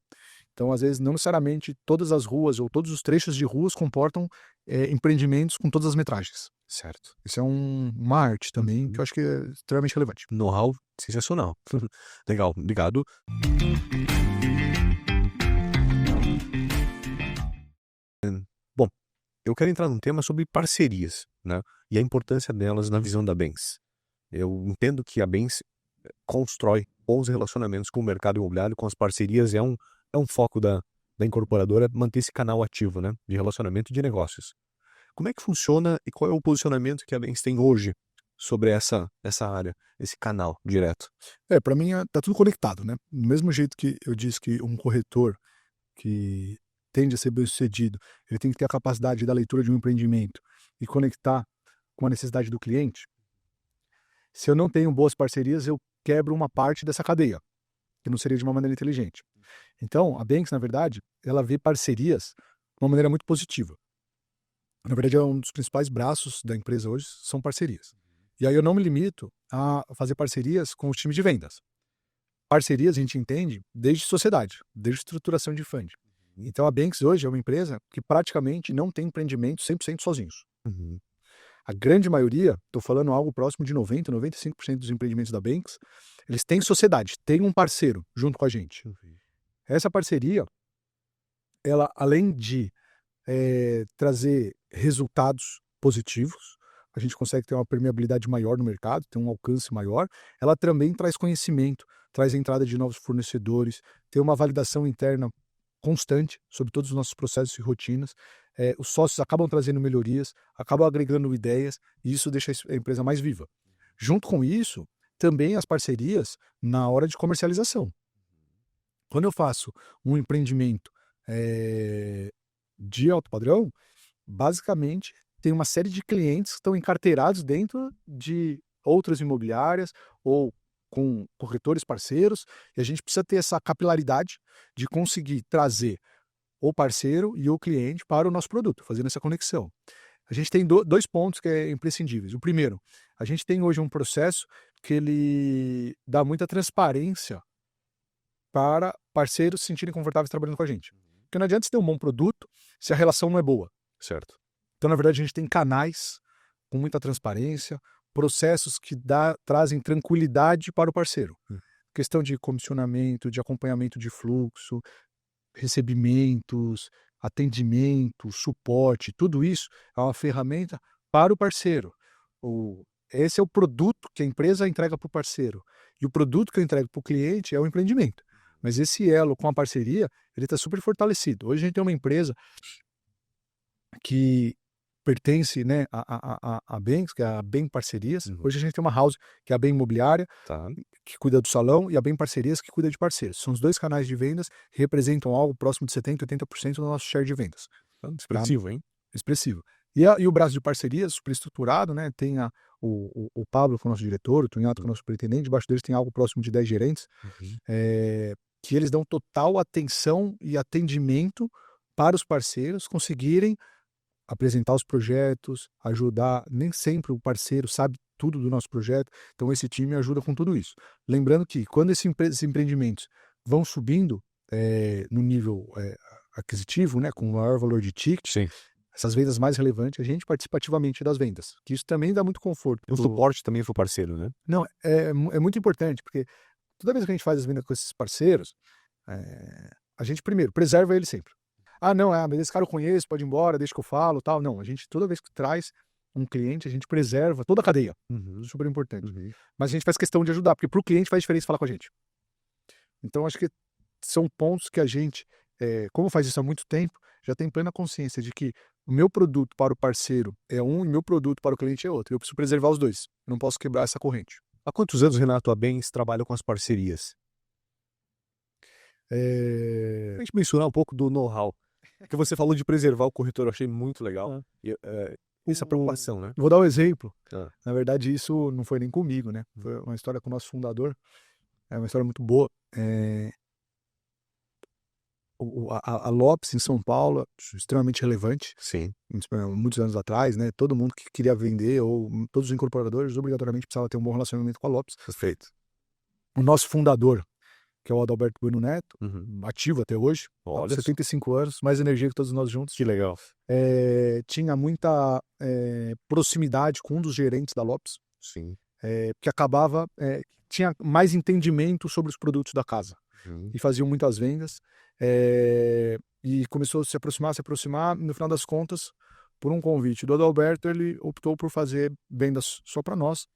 Então, às vezes, não necessariamente todas as ruas ou todos os trechos de ruas comportam empreendimentos com todas as metragens. Certo. Isso é uma arte também que eu acho que é extremamente relevante. Know-how sensacional. Legal, obrigado. Bom, eu quero entrar num tema sobre parcerias, né? E a importância delas na visão da Bens. Eu entendo que a Bens constrói bons relacionamentos com o mercado imobiliário, com as parcerias, é um foco da incorporadora manter esse canal ativo, né? De relacionamento e de negócios. Como é que funciona e qual é o posicionamento que a Bens tem hoje sobre essa área, esse canal direto? Para mim tá tudo conectado, né? Do mesmo jeito que eu disse que um corretor que tende a ser bem-sucedido, ele tem que ter a capacidade da leitura de um empreendimento e conectar com a necessidade do cliente. Se eu não tenho boas parcerias, eu quebro uma parte dessa cadeia, que não seria de uma maneira inteligente. Então, a Banks, na verdade, ela vê parcerias de uma maneira muito positiva. Na verdade, um dos principais braços da empresa hoje são parcerias. E aí eu não me limito a fazer parcerias com os times de vendas. Parcerias a gente entende desde sociedade, desde estruturação de fundo. Então a Banks hoje é uma empresa que praticamente não tem empreendimento 100% sozinhos. Uhum. A grande maioria, estou falando algo próximo de 90, 95% dos empreendimentos da Banks, eles têm sociedade, tem um parceiro junto com a gente. Essa parceria, ela além de trazer resultados positivos, a gente consegue ter uma permeabilidade maior no mercado, ter um alcance maior, ela também traz conhecimento, traz entrada de novos fornecedores, tem uma validação interna constante sobre todos os nossos processos e rotinas. Os sócios acabam trazendo melhorias, acabam agregando ideias, e isso deixa a empresa mais viva. Junto com isso, também as parcerias na hora de comercialização. Quando eu faço um empreendimento de alto padrão, basicamente tem uma série de clientes que estão encarteirados dentro de outras imobiliárias ou com corretores parceiros, e a gente precisa ter essa capilaridade de conseguir trazer o parceiro e o cliente para o nosso produto, fazendo essa conexão. A gente tem dois pontos que é imprescindíveis. O primeiro, a gente tem hoje um processo que ele dá muita transparência para parceiros se sentirem confortáveis trabalhando com a gente. Porque não adianta você ter um bom produto se a relação não é boa. Certo. Então, na verdade, a gente tem canais com muita transparência, processos que trazem tranquilidade para o parceiro. Questão de comissionamento, de acompanhamento de fluxo, recebimentos, atendimento, suporte, tudo isso é uma ferramenta para o parceiro. Esse é o produto que a empresa entrega para o parceiro. E o produto que eu entrego para o cliente é o empreendimento. Mas esse elo com a parceria, ele está super fortalecido. Hoje a gente tem uma empresa que pertence, né, a Banks, que é a Bem Parcerias. Hoje a gente tem uma house, que é a Bem Imobiliária, que cuida do salão, e a Bem Parcerias, que cuida de parceiros. São os dois canais de vendas que representam algo próximo de 70%, 80% do nosso share de vendas. Expressivo, hein? Expressivo. E o braço de parcerias, super estruturado, né? Tem o Pablo, que é o nosso diretor, o Tunhato, que é o nosso superintendente, debaixo deles tem algo próximo de 10 gerentes, que eles dão total atenção e atendimento para os parceiros conseguirem apresentar os projetos, ajudar. Nem sempre o parceiro sabe tudo do nosso projeto, então esse time ajuda com tudo isso. Lembrando que quando esses empreendimentos vão subindo no nível aquisitivo, né, com maior valor de ticket, Sim. essas vendas mais relevantes, a gente participa ativamente das vendas, que isso também dá muito conforto. O suporte também foi parceiro, né? Não, é muito importante, porque toda vez que a gente faz as vendas com esses parceiros, a gente primeiro preserva ele sempre. Ah, não, mas esse cara eu conheço, pode ir embora, deixa que eu falo, tal. Não, a gente toda vez que traz um cliente, a gente preserva toda a cadeia. Super importante. Mas a gente faz questão de ajudar, porque para o cliente faz diferença falar com a gente. Então, acho que são pontos que a gente, como faz isso há muito tempo, já tem plena consciência de que o meu produto para o parceiro é um e o meu produto para o cliente é outro. Eu preciso preservar os dois. Eu não posso quebrar essa corrente. Há quantos anos, Renato, a Bens trabalha com as parcerias? A gente mencionar um pouco do know-how. Que você falou de preservar o corretor, eu achei muito legal. Isso é preocupação, né? Vou dar um exemplo. Na verdade, isso não foi nem comigo, né? Foi uma história com o nosso fundador. É uma história muito boa. A Lopes, em São Paulo, extremamente relevante. Sim. Muitos anos atrás, né? Todo mundo que queria vender, ou todos os incorporadores, obrigatoriamente precisava ter um bom relacionamento com a Lopes. Perfeito. O nosso fundador, que é o Adalberto Bueno Neto, ativo até hoje, Olha, 75 anos, mais energia que todos nós juntos. que legal. Tinha muita proximidade com um dos gerentes da Lopes, Sim. que acabava, tinha mais entendimento sobre os produtos da casa, e faziam muitas vendas, e começou a se aproximar, no final das contas, por um convite do Adalberto, ele optou por fazer vendas só para nós,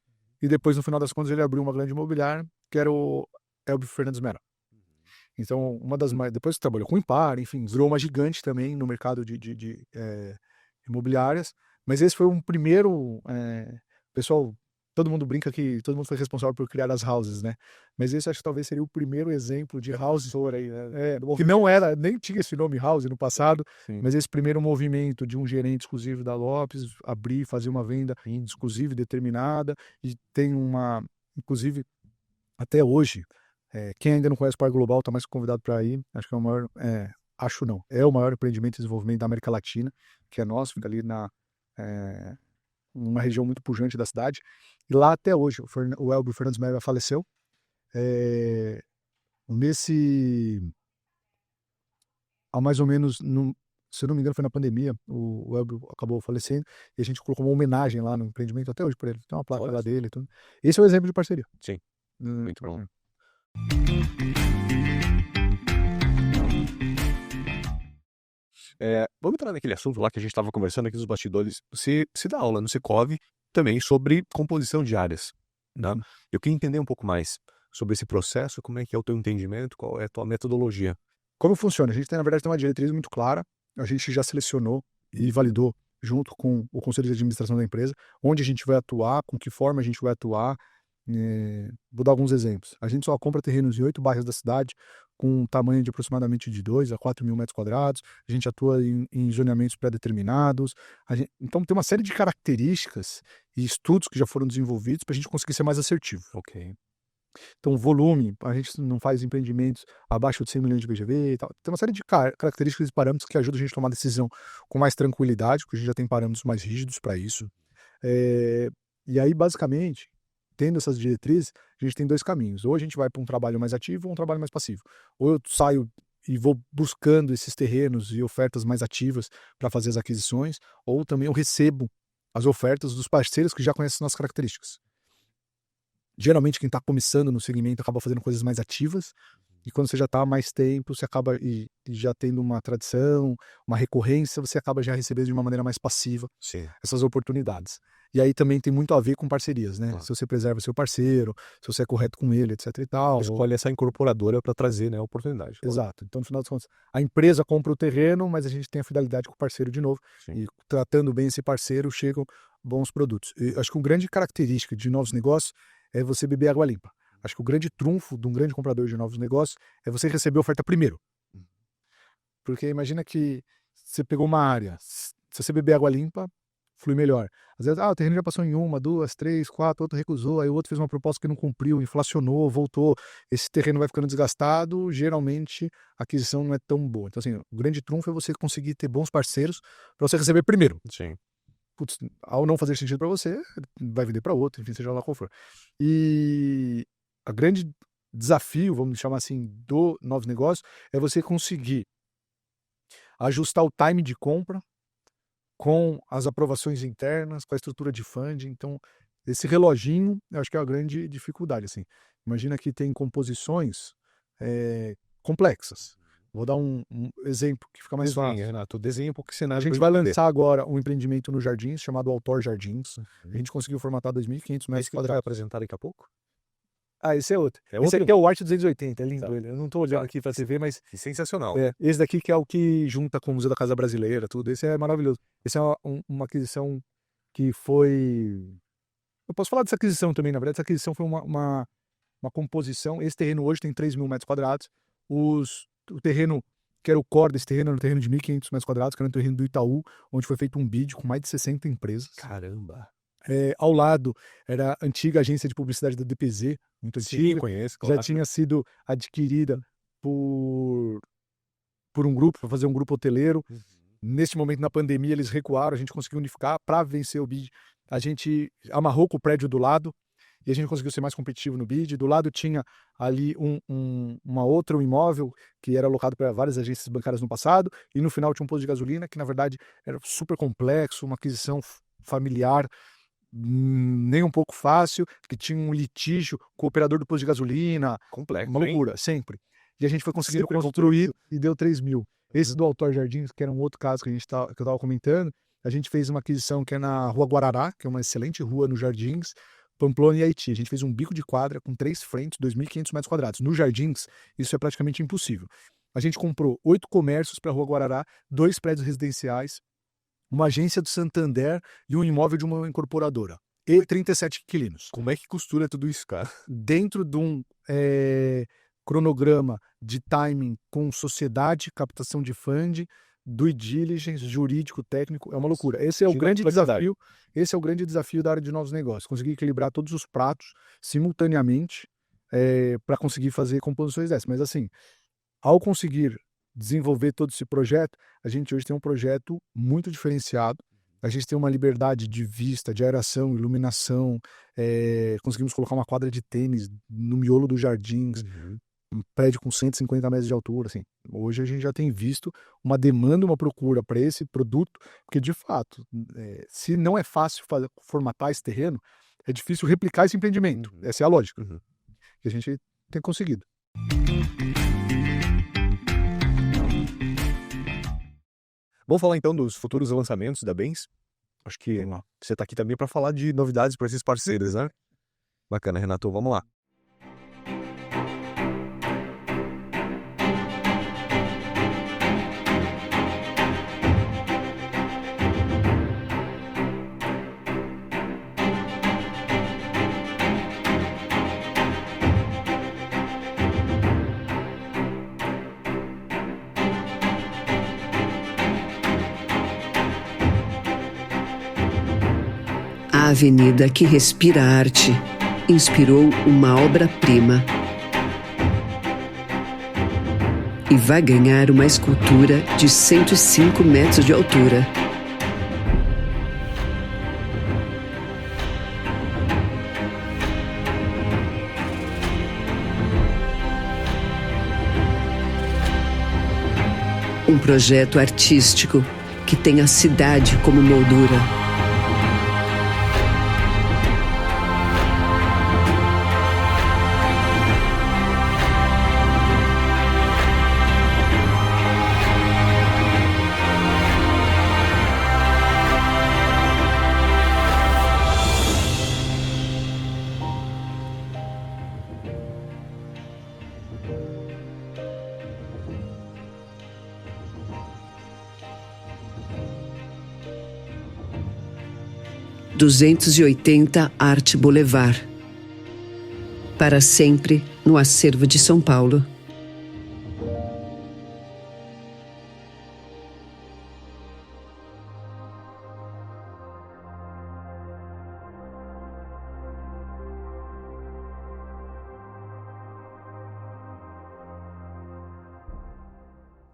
e depois, no final das contas, ele abriu uma grande imobiliária, que era o Elbio Fernandes Mera. Então, depois trabalhou com o Impar, enfim, virou uma gigante também no mercado de imobiliárias, mas esse foi um primeiro, pessoal, todo mundo brinca que todo mundo foi responsável por criar as houses, né? Mas esse acho que talvez seria o primeiro exemplo de house aí, né? Que não era, nem tinha esse nome house no passado, mas esse primeiro movimento de um gerente exclusivo da Lopes, abrir, fazer uma venda exclusiva e determinada, e tem inclusive, até hoje, quem ainda não conhece o Parque Global está mais convidado para ir. Acho que é o maior, é o maior empreendimento de desenvolvimento da América Latina, que é nosso, fica ali numa região muito pujante da cidade. E lá até hoje, o Elbio Fernandes Mera faleceu. há mais ou menos, se eu não me engano, foi na pandemia, o Elbio acabou falecendo, e a gente colocou uma homenagem lá no empreendimento, até hoje para ele, tem uma placa Olha lá só. dele e tudo. Esse é o exemplo de parceria. Sim, muito bom. Vamos entrar naquele assunto lá que a gente estava conversando aqui nos bastidores. Você dá aula no Secov também sobre composição de áreas, tá? Eu queria entender um pouco mais sobre esse processo, como é que é o teu entendimento, qual é a tua metodologia. Como funciona? A gente tem, na verdade, tem uma diretriz muito clara, a gente já selecionou e validou junto com o conselho de administração da empresa, onde a gente vai atuar, com que forma a gente vai atuar. Vou dar alguns exemplos. A gente só compra terrenos em 8 bairros da cidade, com um tamanho de aproximadamente de 2 a 4 mil metros quadrados. A gente atua em zoneamentos pré-determinados. Então tem uma série de características e estudos que já foram desenvolvidos para a gente conseguir ser mais assertivo. Ok. Então, volume, a gente não faz empreendimentos abaixo de 100 milhões de VGV e tal. Tem uma série de características e parâmetros que ajudam a gente a tomar decisão com mais tranquilidade, porque a gente já tem parâmetros mais rígidos para isso. E aí, basicamente, tendo essas diretrizes, a gente tem 2 caminhos. Ou a gente vai para um trabalho mais ativo ou um trabalho mais passivo. Ou eu saio e vou buscando esses terrenos e ofertas mais ativas para fazer as aquisições, ou também eu recebo as ofertas dos parceiros que já conhecem as nossas características. Geralmente quem está começando no segmento acaba fazendo coisas mais ativas, e quando você já está há mais tempo, você acaba e já tendo uma tradição, uma recorrência, você acaba já recebendo de uma maneira mais passiva essas oportunidades. E aí também tem muito a ver com parcerias, né? Claro. Se você preserva seu parceiro, se você é correto com ele, etc e tal. Escolhe essa incorporadora para trazer, né, a oportunidade. Exato. Então, no final das contas, a empresa compra o terreno, mas a gente tem a fidelidade com o parceiro de novo. Sim. E tratando bem esse parceiro, chegam bons produtos. E acho que uma grande característica de novos negócios é você beber água limpa. Acho que o grande trunfo de um grande comprador de novos negócios é você receber a oferta primeiro. Porque imagina que você pegou uma área, se você beber água limpa, flui melhor. Às vezes, o terreno já passou em 1, 2, 3, 4, outro recusou, aí o outro fez uma proposta que não cumpriu, inflacionou, voltou. Esse terreno vai ficando desgastado, geralmente a aquisição não é tão boa. Então, assim, o grande trunfo é você conseguir ter bons parceiros para você receber primeiro. Sim. Putz, ao não fazer sentido para você, vai vender para outro, enfim, seja lá qual for. E o grande desafio, vamos chamar assim, do novos negócios, é você conseguir ajustar o time de compra com as aprovações internas, com a estrutura de funding. Então, esse reloginho, eu acho que é a grande dificuldade, assim. Imagina que tem composições complexas. Vou dar um exemplo que fica mais fácil. Renato, desenha um pouco o A cenário. gente vai lançar agora um empreendimento no Jardins, chamado Autor Jardins. A gente conseguiu formatar 2.500 metros Esse que vai quadrados. apresentar daqui a pouco? Esse é outro. É Esse outro? aqui é o Arte 280, é lindo Tá. ele. Eu não tô olhando aqui pra TV, mas Sensacional. esse daqui que é o que junta com o Museu da Casa Brasileira, tudo. Esse é maravilhoso. Esse é uma aquisição que foi... Eu posso falar dessa aquisição também, na verdade. Essa aquisição foi uma composição. Esse terreno hoje tem 3 mil metros quadrados. O terreno, que era o core desse terreno, era um terreno de 1.500 metros quadrados, que era um terreno do Itaú, onde foi feito um bid com mais de 60 empresas. Caramba. Ao lado era a antiga agência de publicidade da DPZ, muito antiga. Sim, conheço, Já claro. tinha sido adquirida por um grupo, para fazer um grupo hoteleiro. Neste momento, na pandemia, eles recuaram, a gente conseguiu unificar para vencer o bid. A gente amarrou com o prédio do lado e a gente conseguiu ser mais competitivo no bid. Do lado tinha ali um outro imóvel que era alocado para várias agências bancárias no passado, e no final tinha um posto de gasolina que, na verdade, era super complexo, uma aquisição familiar, nem um pouco fácil, que tinha um litígio com o operador do posto de gasolina, Complexo, uma hein? loucura, sempre. E a gente foi conseguindo Sempre construir e deu 3 mil. Esse do Autor Jardins, que era um outro caso que que eu estava comentando, a gente fez uma aquisição que é na Rua Guarará, que é uma excelente rua no Jardins, Pamplona e Haiti. A gente fez um bico de quadra com 3 frentes, 2.500 metros quadrados. No Jardins, isso é praticamente impossível. A gente comprou 8 comércios para a Rua Guarará, 2 prédios residenciais, uma agência do Santander e um imóvel de uma incorporadora. E 37 inquilinos. Como é que costura tudo isso, cara? Dentro de um cronograma de timing com sociedade, captação de funding, due diligence, jurídico, técnico, é uma loucura. Esse é o grande desafio. Esse é o grande desafio da área de novos negócios. Conseguir equilibrar todos os pratos simultaneamente para conseguir fazer composições dessas. Mas assim, ao conseguir desenvolver todo esse projeto, a gente hoje tem um projeto muito diferenciado. A gente tem uma liberdade de vista, de aeração, iluminação. Conseguimos colocar uma quadra de tênis no miolo dos Jardins. um prédio com 150 metros de altura, assim. Hoje a gente já tem visto uma demanda, uma procura para esse produto, porque de fato, se não é fácil formatar esse terreno, é difícil replicar esse empreendimento. Essa é a lógica que a gente tem conseguido. Vamos falar então dos futuros lançamentos da Bens? Acho que você está aqui também para falar de novidades para esses parceiros, né? Bacana, Renato, vamos lá. A avenida que respira arte inspirou uma obra-prima e vai ganhar uma escultura de 105 metros de altura. Um projeto artístico que tem a cidade como moldura. – 280 Arte Boulevard. Para sempre no acervo de São Paulo.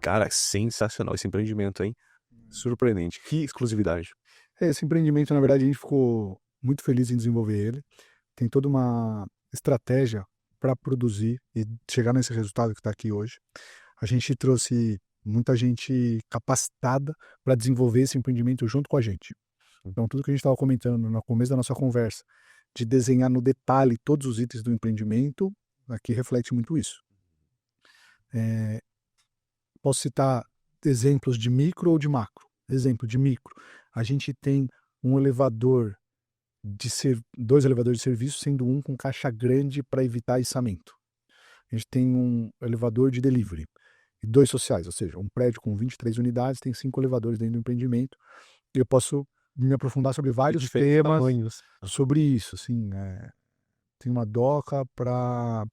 Cara, sensacional esse empreendimento, hein? Surpreendente. Que exclusividade. Esse empreendimento, na verdade, a gente ficou muito feliz em desenvolver ele. Tem toda uma estratégia para produzir e chegar nesse resultado que está aqui hoje. A gente trouxe muita gente capacitada para desenvolver esse empreendimento junto com a gente. Então, tudo que a gente estava comentando no começo da nossa conversa, de desenhar no detalhe todos os itens do empreendimento, aqui reflete muito isso. Posso citar exemplos de micro ou de macro. Exemplo de micro. A gente tem um elevador dois elevadores de serviço, sendo um com caixa grande para evitar içamento. A gente tem um elevador de delivery e 2 sociais, ou seja, um prédio com 23 unidades tem 5 elevadores dentro do empreendimento. E eu posso me aprofundar sobre vários temas sobre isso. Assim, tem uma doca para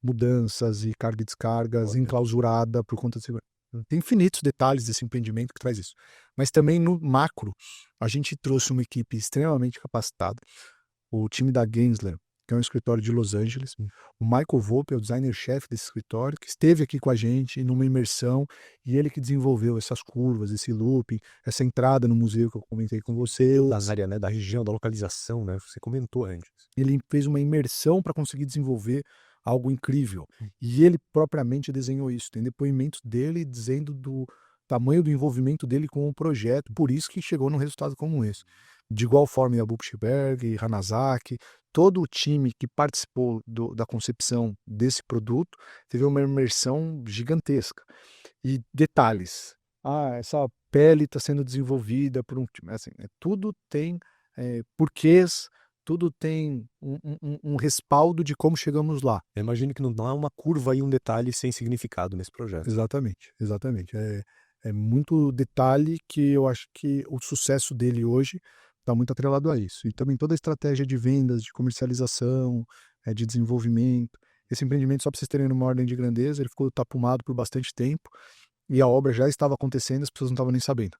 mudanças e carga e descargas enclausurada por conta de segurança. Tem infinitos detalhes desse empreendimento que traz isso. Mas também no macro, a gente trouxe uma equipe extremamente capacitada. O time da Gensler, que é um escritório de Los Angeles. O Michael Volpe é o designer-chefe desse escritório, que esteve aqui com a gente numa imersão, e ele que desenvolveu essas curvas, esse looping, essa entrada no museu que eu comentei com você. Da área, né, da região, da localização, né? Você comentou antes. Ele fez uma imersão para conseguir desenvolver algo incrível. E ele propriamente desenhou isso. Tem depoimentos dele dizendo do tamanho do envolvimento dele com o projeto, por isso que chegou num resultado como esse. De igual forma, Yabu Shiberg, Hanazaki, todo o time que participou da concepção desse produto teve uma imersão gigantesca. E detalhes. Essa pele está sendo desenvolvida por um time. Assim, tudo tem porquês, tudo tem um respaldo de como chegamos lá. Eu imagino que não há uma curva e um detalhe sem significado nesse projeto. Exatamente, exatamente. É muito detalhe que eu acho que o sucesso dele hoje está muito atrelado a isso. E também toda a estratégia de vendas, de comercialização, de desenvolvimento. Esse empreendimento, só para vocês terem uma ordem de grandeza, ele ficou tapumado por bastante tempo e a obra já estava acontecendo, as pessoas não estavam nem sabendo.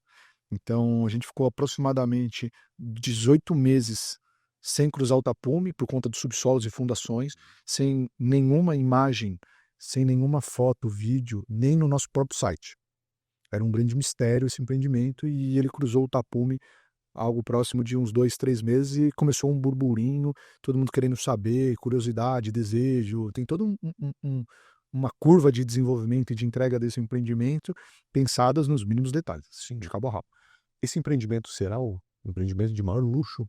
Então, a gente ficou aproximadamente 18 meses sem cruzar o tapume, por conta dos subsolos e fundações, sem nenhuma imagem, sem nenhuma foto, vídeo, nem no nosso próprio site. Era um grande mistério esse empreendimento, e ele cruzou o tapume algo próximo de uns 2, 3 meses e começou um burburinho, todo mundo querendo saber, curiosidade, desejo, tem todo uma curva de desenvolvimento e de entrega desse empreendimento pensadas nos mínimos detalhes, assim, de cabo a rabo. Esse empreendimento será o empreendimento de maior luxo?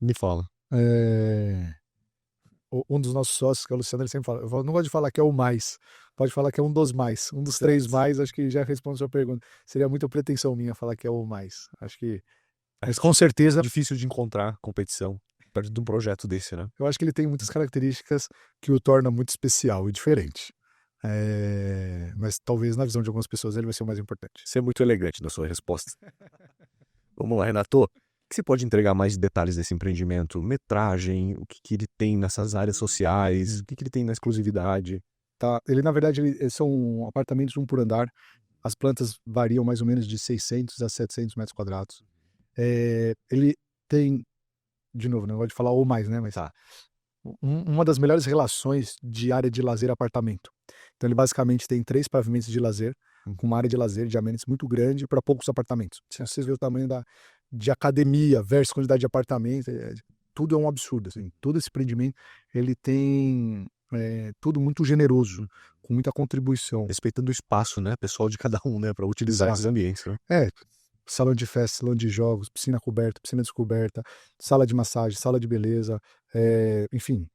Me fala. Um dos nossos sócios, que é o Luciano, ele sempre fala, eu não gosto de falar que é o mais, pode falar que é um dos mais, um dos 3 mais, acho que já responde a sua pergunta. Seria muita pretensão minha falar que é o mais, acho que, mas com certeza, É difícil de encontrar competição perto de um projeto desse, né? eu acho que ele tem muitas características que o torna muito especial e diferente. Mas talvez na visão de algumas pessoas ele vai ser o mais importante. Você é muito elegante na sua resposta. Vamos lá, Renato. O que você pode entregar mais detalhes desse empreendimento? Metragem, o que ele tem nessas áreas sociais, o que ele tem na exclusividade? Tá? Ele, na verdade, eles são apartamentos de 1 por andar. As plantas variam mais ou menos de 600 a 700 metros quadrados. Ele tem, de novo, não gosto de falar ou mais, né? Mas uma das melhores relações de área de lazer apartamento. Então ele basicamente tem 3 pavimentos de lazer, com uma área de lazer de amenities muito grande para poucos apartamentos. Se vocês verem o tamanho de academia versus quantidade de apartamentos, tudo é um absurdo. Assim. Todo esse empreendimento ele tem tudo muito generoso, com muita contribuição. Respeitando o espaço, né, pessoal de cada um, né, para utilizar esses ambientes. Né? Salão de festa, salão de jogos, piscina coberta, piscina descoberta, sala de massagem, sala de beleza, enfim,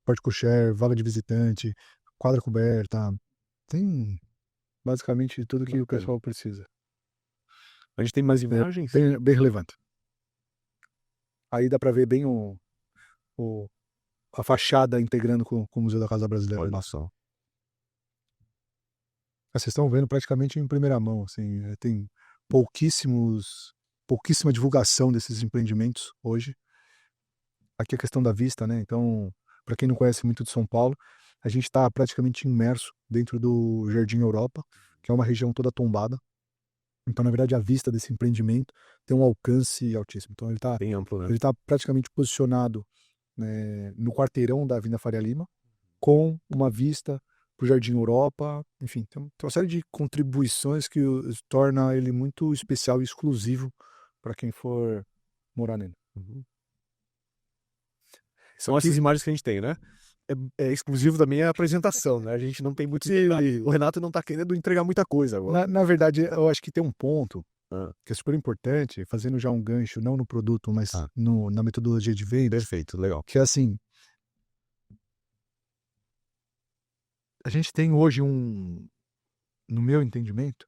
porte cocher, vaga de visitante, quadra coberta, tem basicamente tudo que o pessoal precisa. A gente tem mais imagens? Bem relevante. Aí dá para ver bem a fachada integrando com o Museu da Casa Brasileira. Olha só. Vocês estão vendo praticamente em primeira mão, assim, tem pouquíssima divulgação desses empreendimentos hoje. Aqui a questão da vista, né? Então, para quem não conhece muito de São Paulo, a gente está praticamente imerso dentro do Jardim Europa, que é uma região toda tombada. Então, na verdade, a vista desse empreendimento tem um alcance altíssimo. Então, ele está bem amplo, né? Ele tá praticamente posicionado, no quarteirão da Avenida Faria Lima, com uma vista para o Jardim Europa. Enfim, tem uma série de contribuições que torna ele muito especial e exclusivo para quem for morar nele. São essas imagens que a gente tem, né? É exclusivo da minha apresentação, né? A gente não tem muito... O Renato não está querendo entregar muita coisa agora. Na verdade, eu acho que tem um ponto que é super importante, fazendo já um gancho, não no produto, mas na metodologia de venda. Perfeito, legal. Que é assim, a gente tem hoje no meu entendimento,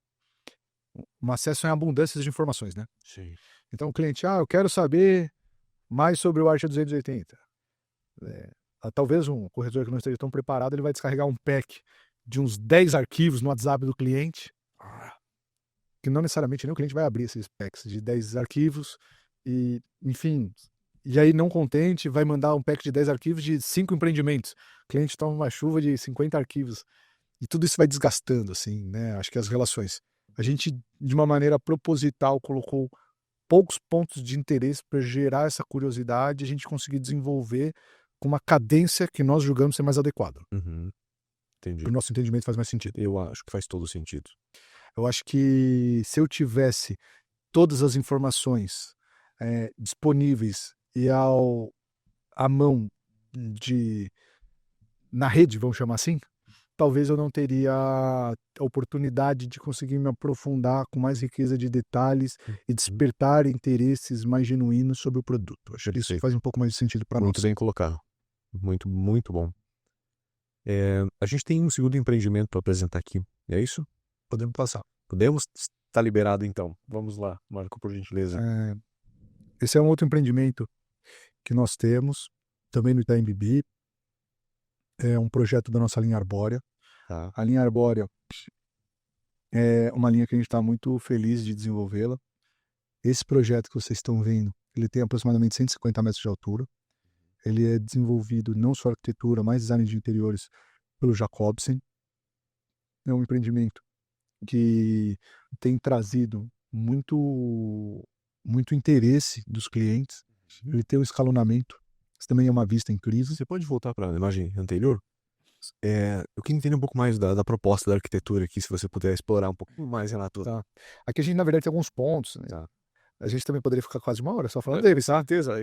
um acesso em abundância de informações, né? Sim. Então o cliente, eu quero saber mais sobre o Archer 280. Talvez um corretor que não esteja tão preparado, ele vai descarregar um pack de uns 10 arquivos no WhatsApp do cliente, que não necessariamente nem o cliente vai abrir esses packs de 10 arquivos, e enfim, e aí não contente, vai mandar um pack de 10 arquivos de 5 empreendimentos. O cliente toma uma chuva de 50 arquivos, e tudo isso vai desgastando, assim, né? Acho que as relações. A gente, de uma maneira proposital, colocou poucos pontos de interesse para gerar essa curiosidade e a gente conseguir desenvolver com uma cadência que nós julgamos ser mais adequada. Entendi. Para o nosso entendimento faz mais sentido. Eu acho que faz todo sentido. Eu acho que se eu tivesse todas as informações disponíveis e à mão na rede, vamos chamar assim, talvez eu não teria a oportunidade de conseguir me aprofundar com mais riqueza de detalhes e despertar interesses mais genuínos sobre o produto. Acho que isso faz um pouco mais de sentido para nós. Muito bem colocado. Muito, muito bom. A gente tem um segundo empreendimento para apresentar aqui. É isso? Podemos passar. Podemos? Está liberado então. Vamos lá, Marco, por gentileza. Esse é um outro empreendimento que nós temos, também no Itaim Bibi. É um projeto da nossa linha arbórea. A linha arbórea é uma linha que a gente está muito feliz de desenvolvê-la. Esse projeto que vocês estão vendo, ele tem aproximadamente 150 metros de altura. Ele é desenvolvido não só arquitetura, mas design de interiores pelo Jacobsen. É um empreendimento que tem trazido muito interesse dos clientes. Ele tem um escalonamento. Isso também é uma vista incrível. Você pode voltar para a imagem anterior? Eu queria entender um pouco mais da proposta da arquitetura aqui, se você puder explorar um pouquinho mais, Renato. Aqui a gente, na verdade, tem alguns pontos. Né? A gente também poderia ficar quase 1 hora só falando dele, sabe? Certeza.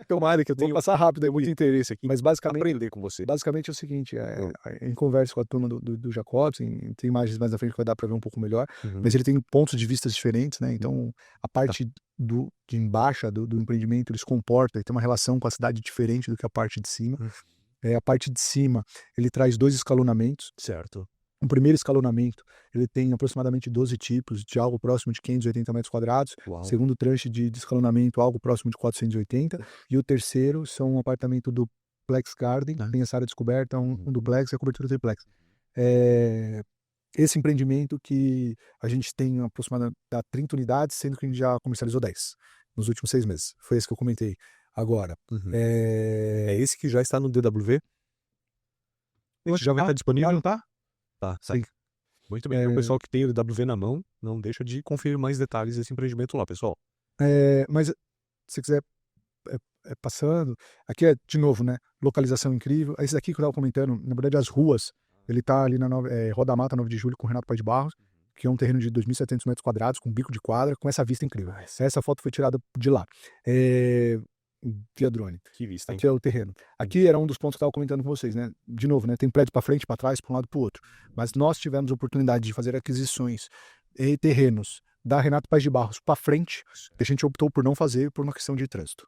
Tomara que eu Vou tenho passar rápido aí, muito interesse aqui. mas basicamente Aprender com você. é o seguinte, em conversa com a turma do Jacobsen, tem imagens mais à frente que vai dar para ver um pouco melhor, Uhum. mas ele tem pontos de vista diferentes, né? Então, a parte de embaixo do empreendimento, ele se comporta e tem uma relação com a cidade diferente do que a parte de cima. A parte de cima, ele traz 2 escalonamentos. Certo. O primeiro escalonamento, ele tem aproximadamente 12 tipos, de algo próximo de 580 metros quadrados. Uau. Segundo tranche de escalonamento, algo próximo de 480. E o terceiro são um apartamento duplex garden, tem essa área descoberta, um duplex e a cobertura triplex. Esse empreendimento que a gente tem aproximadamente 30 unidades, sendo que a gente já comercializou 10 nos últimos 6 meses. Foi esse que eu comentei agora. É esse que já está no DWV? Esse já vai estar disponível? Não tá? Tá, Sim. muito bem. O pessoal que tem o DWV na mão, não deixa de conferir mais detalhes desse empreendimento lá, pessoal. Mas se quiser passando, aqui de novo, né? Localização incrível. Esse daqui que eu estava comentando, na verdade, as ruas, ele tá ali na Roda Mata, 9 de julho, com o Renato Paz de Barros, que é um terreno de 2.700 metros quadrados, com bico de quadra, com essa vista incrível. Essa foto foi tirada de lá. Via drone. Que vista, hein? Aqui é o terreno. Aqui era um dos pontos que eu estava comentando com vocês, né? De novo, né? Tem prédio para frente, para trás, para um lado, para o outro. Mas nós tivemos a oportunidade de fazer aquisições e terrenos da Renato Paz de Barros para frente, que a gente optou por não fazer por uma questão de trânsito.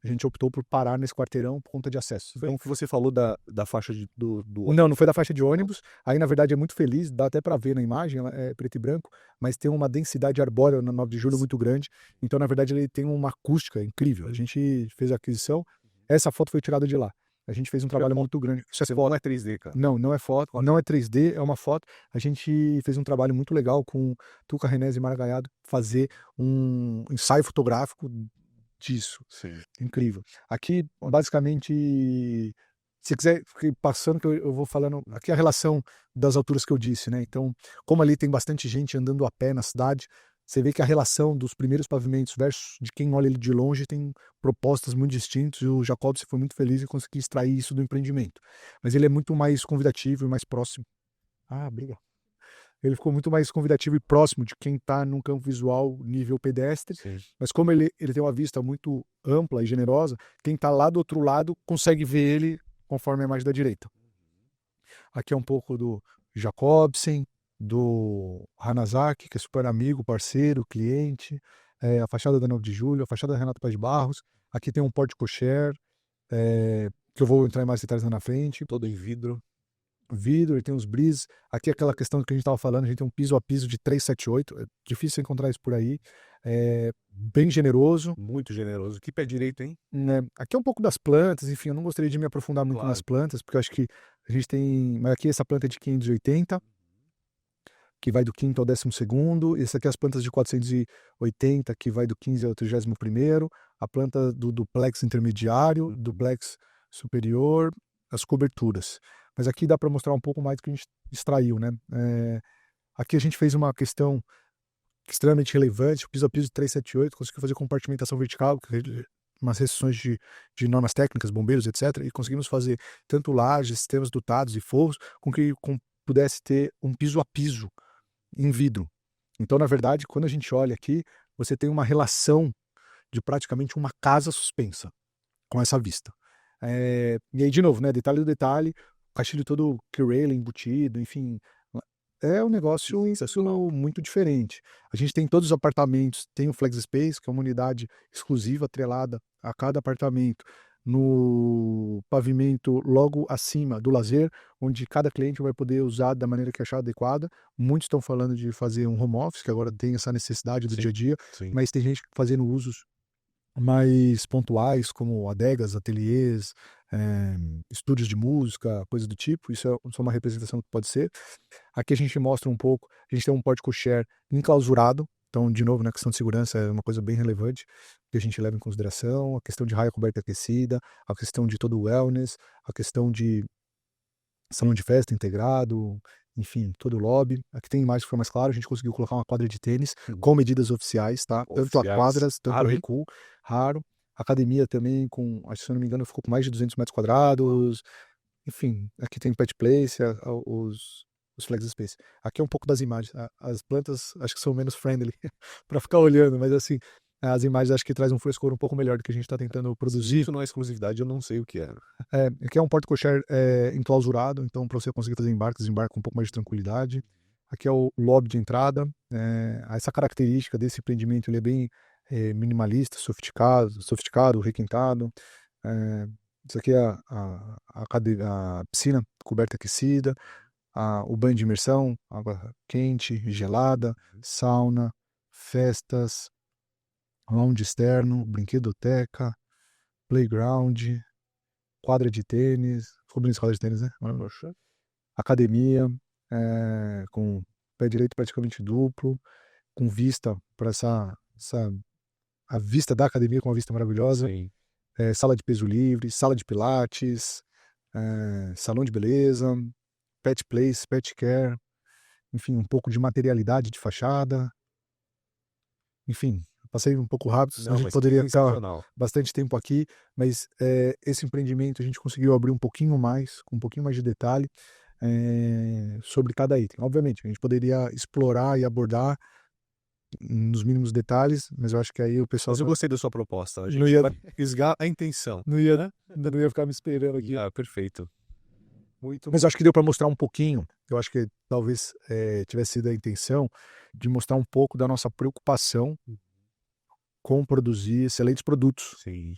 A gente optou por parar nesse quarteirão por conta de acesso. Então, o que você falou da faixa do Não foi da faixa de ônibus. Aí, na verdade, é muito feliz, dá até para ver na imagem, ela é preto e branco, mas tem uma densidade arbórea na 9 de julho muito grande. Então, na verdade, ele tem uma acústica incrível. A gente fez a aquisição, essa foto foi tirada de lá. A gente fez um trabalho muito grande. Isso não é 3D, cara. Não é foto, não é 3D, é uma foto. A gente fez um trabalho muito legal com Tuca Renés e Maragaiado, fazer um ensaio fotográfico disso. Sim. Incrível. Aqui, basicamente, se quiser ir passando, que eu vou falando, aqui a relação das alturas que eu disse, né? Então, como ali tem bastante gente andando a pé na cidade, você vê que a relação dos primeiros pavimentos versus de quem olha ele de longe tem propostas muito distintas, e o Jacobsen foi muito feliz em conseguir extrair isso do empreendimento. Mas ele é muito mais convidativo e mais próximo. Obrigado. Ele ficou muito mais convidativo e próximo de quem está num campo visual nível pedestre. Sim. Mas como ele tem uma vista muito ampla e generosa, quem está lá do outro lado consegue ver ele conforme a imagem da direita. Aqui é um pouco do Jacobsen, do Hanazaki, que é super amigo, parceiro, cliente, a fachada da 9 de julho, a fachada da Renato Paz de Barros. Aqui tem um porte-cochere, que eu vou entrar em mais detalhes lá na frente. Todo em vidro. Ele tem os bris. Aqui é aquela questão que a gente estava falando, a gente tem um piso a piso de 378, é difícil encontrar isso por aí, bem generoso. Muito generoso. Que pé direito, hein? Aqui é um pouco das plantas, enfim, eu não gostaria de me aprofundar muito Claro. nas plantas, porque eu acho que a gente tem, mas aqui essa planta é de 580, que vai do 5º ao 12º, esse aqui é as plantas de 480, que vai do 15 ao 31º, a planta do duplex intermediário, duplex superior, as coberturas. Mas aqui dá para mostrar um pouco mais do que a gente extraiu, né? Aqui a gente fez uma questão extremamente relevante, o piso a piso de 378, conseguiu fazer compartimentação vertical, umas restrições de normas técnicas, bombeiros, etc. E conseguimos fazer tanto lajes, sistemas dotados e forros, com que pudesse ter um piso a piso em vidro. Então, na verdade, quando a gente olha aqui, você tem uma relação de praticamente uma casa suspensa com essa vista. E aí, de novo, né? Detalhe do detalhe, o castilho todo K-railing embutido, enfim, é um negócio muito diferente. A gente tem todos os apartamentos, tem o Flex Space, que é uma unidade exclusiva, atrelada a cada apartamento, no pavimento logo acima do lazer, onde cada cliente vai poder usar da maneira que achar adequada. Muitos estão falando de fazer um home office, que agora tem essa necessidade do dia a dia, mas tem gente fazendo usos mais pontuais, como adegas, ateliês, estúdios de música, coisa do tipo. Isso é só uma representação que pode ser. Aqui a gente mostra um pouco, a gente tem um porte-cochere enclausurado, então, de novo, na questão de segurança é uma coisa bem relevante que a gente leva em consideração, a questão de raia coberta aquecida, a questão de todo o wellness, a questão de salão de festa integrado, enfim, todo o lobby. Aqui tem imagem que foi mais claro, a gente conseguiu colocar uma quadra de tênis com medidas oficiais, tá? Tanto a quadras, tanto o recuo, raro. Academia também, acho que se eu não me engano, ficou com mais de 200 metros quadrados. Enfim, aqui tem pet place, os flex space. Aqui é um pouco das imagens. As plantas acho que são menos friendly para ficar olhando, mas assim, as imagens acho que traz um frescor um pouco melhor do que a gente está tentando produzir. Isso não é exclusividade, eu não sei o que é. Aqui é um porta-cocher enclausurado, então para você conseguir fazer desembarque com um pouco mais de tranquilidade. Aqui é o lobby de entrada. Essa característica desse empreendimento, ele é bem minimalista, sofisticado, requintado. Isso aqui é a piscina coberta aquecida, o banho de imersão, água quente, gelada, sauna, festas, lounge externo, brinquedoteca, playground, quadra de tênis, ficou bonito essa quadra de tênis, né? Academia, com pé direito praticamente duplo, com vista para a vista da academia com uma vista maravilhosa. Sim. Sala de peso livre, sala de pilates, salão de beleza, pet place, pet care, enfim, um pouco de materialidade de fachada. Enfim, passei um pouco rápido, senão a gente poderia estar bastante tempo aqui, mas esse empreendimento a gente conseguiu abrir um pouquinho mais, com um pouquinho mais de detalhe sobre cada item. Obviamente, a gente poderia explorar e abordar nos mínimos detalhes, mas eu acho que aí o pessoal... Mas eu gostei da sua proposta. A gente Não ia- vai fisgar a intenção. Não ia ficar me esperando aqui. Perfeito. Muito Mas eu acho que deu para mostrar um pouquinho. Eu acho que talvez tivesse sido a intenção de mostrar um pouco da nossa preocupação com produzir excelentes produtos, Sim.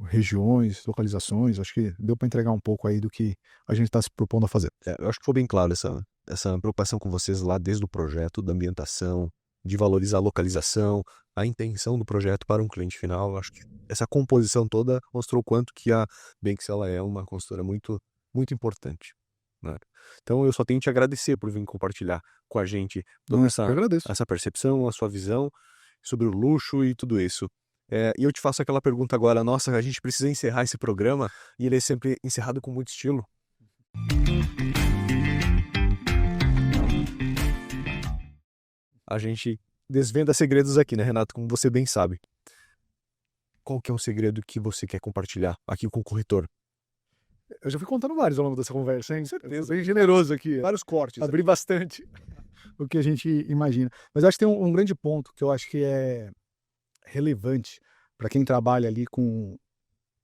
regiões, localizações. Acho que deu para entregar um pouco aí do que a gente está se propondo a fazer. Eu acho que foi bem claro essa preocupação com vocês lá desde o projeto, da ambientação, de valorizar a localização, a intenção do projeto para um cliente final. Eu acho que essa composição toda mostrou o quanto que a Banks ela é uma consultora muito, muito importante, né? Então eu só tenho que te agradecer por vir compartilhar com a gente toda Eu agradeço. essa percepção, a sua visão sobre o luxo e tudo isso. E eu te faço aquela pergunta agora, nossa, a gente precisa encerrar esse programa e ele é sempre encerrado com muito estilo. A gente desvenda segredos aqui, né, Renato? Como você bem sabe. Qual que é um segredo que você quer compartilhar aqui com o corretor? Eu já fui contando vários ao longo dessa conversa, hein? Eu sou bem generoso aqui. Vários cortes. Abri bastante o que a gente imagina. Mas acho que tem um grande ponto que eu acho que é relevante para quem trabalha ali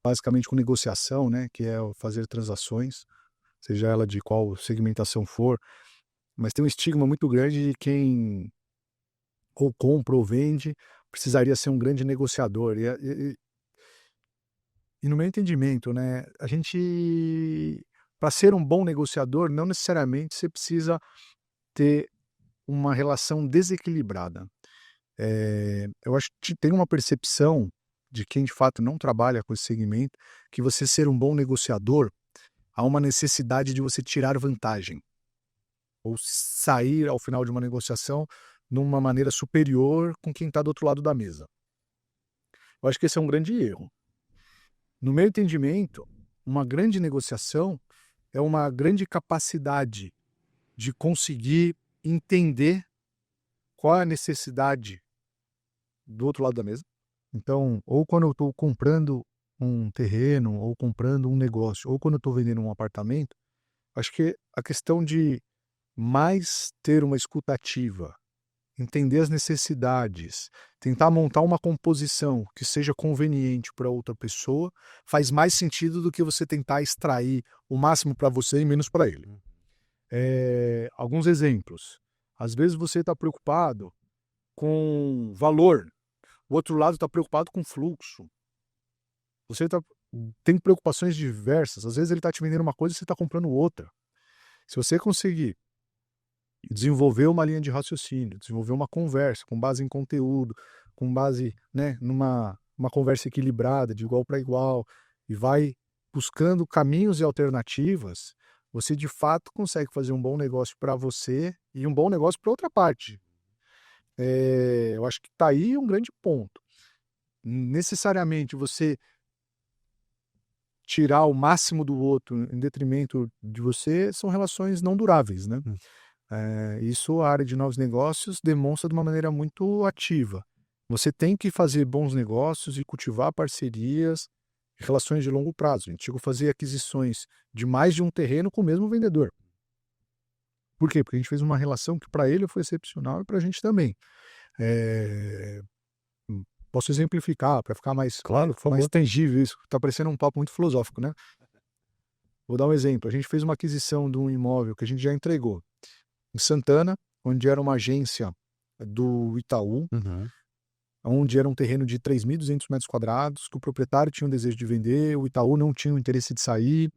basicamente com negociação, né? Que é o fazer transações, seja ela de qual segmentação for. Mas tem um estigma muito grande de quem ou compra ou vende precisaria ser um grande negociador. E no meu entendimento, né, a gente, para ser um bom negociador, não necessariamente você precisa ter uma relação desequilibrada. Eu acho que tem uma percepção de quem de fato não trabalha com esse segmento, que você ser um bom negociador, há uma necessidade de você tirar vantagem, ou sair ao final de uma negociação numa maneira superior com quem está do outro lado da mesa. Eu acho que esse é um grande erro. No meu entendimento, uma grande negociação é uma grande capacidade de conseguir entender qual é a necessidade do outro lado da mesa. Então, ou quando eu estou comprando um terreno, ou comprando um negócio, ou quando eu estou vendendo um apartamento, acho que a questão de mais ter uma escuta ativa, entender as necessidades, tentar montar uma composição que seja conveniente para outra pessoa, faz mais sentido do que você tentar extrair o máximo para você e menos para ele. Alguns exemplos. Às vezes você está preocupado com valor, o outro lado está preocupado com fluxo. Você tem preocupações diversas. Às vezes ele está te vendendo uma coisa e você está comprando outra. Se você conseguir desenvolver uma linha de raciocínio, desenvolver uma conversa com base em conteúdo, com base, né, numa conversa equilibrada, de igual para igual, e vai buscando caminhos e alternativas, você de fato consegue fazer um bom negócio para você e um bom negócio para outra parte. Eu acho que está aí um grande ponto. Necessariamente você tirar o máximo do outro em detrimento de você são relações não duráveis, né? Isso a área de novos negócios demonstra de uma maneira muito ativa. Você tem que fazer bons negócios e cultivar parcerias, relações de longo prazo. A gente chegou a fazer aquisições de mais de um terreno com o mesmo vendedor. Por quê? Porque a gente fez uma relação que para ele foi excepcional e para a gente também. Posso exemplificar para ficar mais, Claro, por favor. mais tangível isso. Tá parecendo um papo muito filosófico, né? Vou dar um exemplo. A gente fez uma aquisição de um imóvel que a gente já entregou em Santana, onde era uma agência do Itaú, Uhum. onde era um terreno de 3.200 metros quadrados, que o proprietário tinha o desejo de vender, o Itaú não tinha o interesse de sair.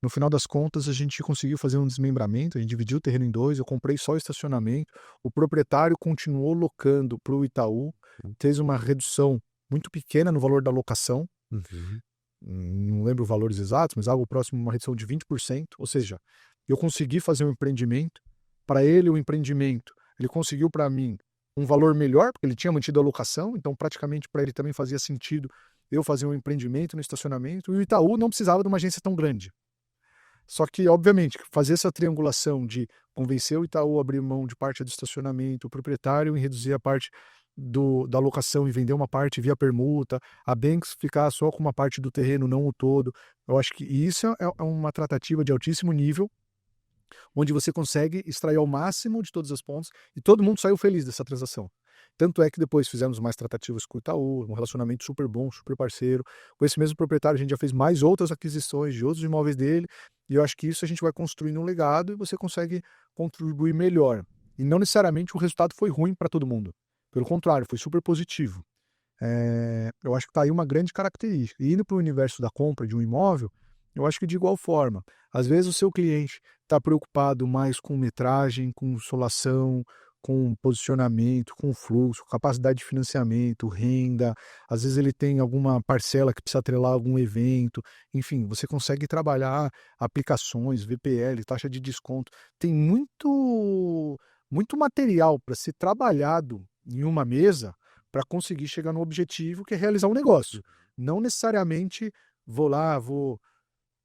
No final das contas, a gente conseguiu fazer um desmembramento, a gente dividiu o terreno em dois, eu comprei só o estacionamento, o proprietário continuou locando para o Itaú, fez uma redução muito pequena no valor da locação, Uhum. não lembro os valores exatos, mas algo próximo a uma redução de 20%, ou seja, eu consegui fazer um empreendimento, para ele o empreendimento, ele conseguiu para mim um valor melhor, porque ele tinha mantido a locação, então praticamente para ele também fazia sentido eu fazer um empreendimento no estacionamento, e o Itaú não precisava de uma agência tão grande. Só que, obviamente, fazer essa triangulação de convencer o Itaú a abrir mão de parte do estacionamento, o proprietário em reduzir a parte da locação e vender uma parte via permuta, a Banks ficar só com uma parte do terreno, não o todo. Eu acho que isso é uma tratativa de altíssimo nível, onde você consegue extrair ao máximo de todas as pontas e todo mundo saiu feliz dessa transação. Tanto é que depois fizemos mais tratativas com o Itaú, um relacionamento super bom, super parceiro. Com esse mesmo proprietário, a gente já fez mais outras aquisições de outros imóveis dele, e eu acho que isso a gente vai construindo um legado e você consegue contribuir melhor. E não necessariamente o resultado foi ruim para todo mundo. Pelo contrário, foi super positivo. Eu acho que está aí uma grande característica. E indo para o universo da compra de um imóvel, eu acho que de igual forma. Às vezes o seu cliente está preocupado mais com metragem, com insolação, com posicionamento, com fluxo, capacidade de financiamento, renda. Às vezes ele tem alguma parcela que precisa atrelar a algum evento. Enfim, você consegue trabalhar aplicações, VPL, taxa de desconto. Tem muito material para ser trabalhado em uma mesa para conseguir chegar no objetivo que é realizar um negócio. Não necessariamente vou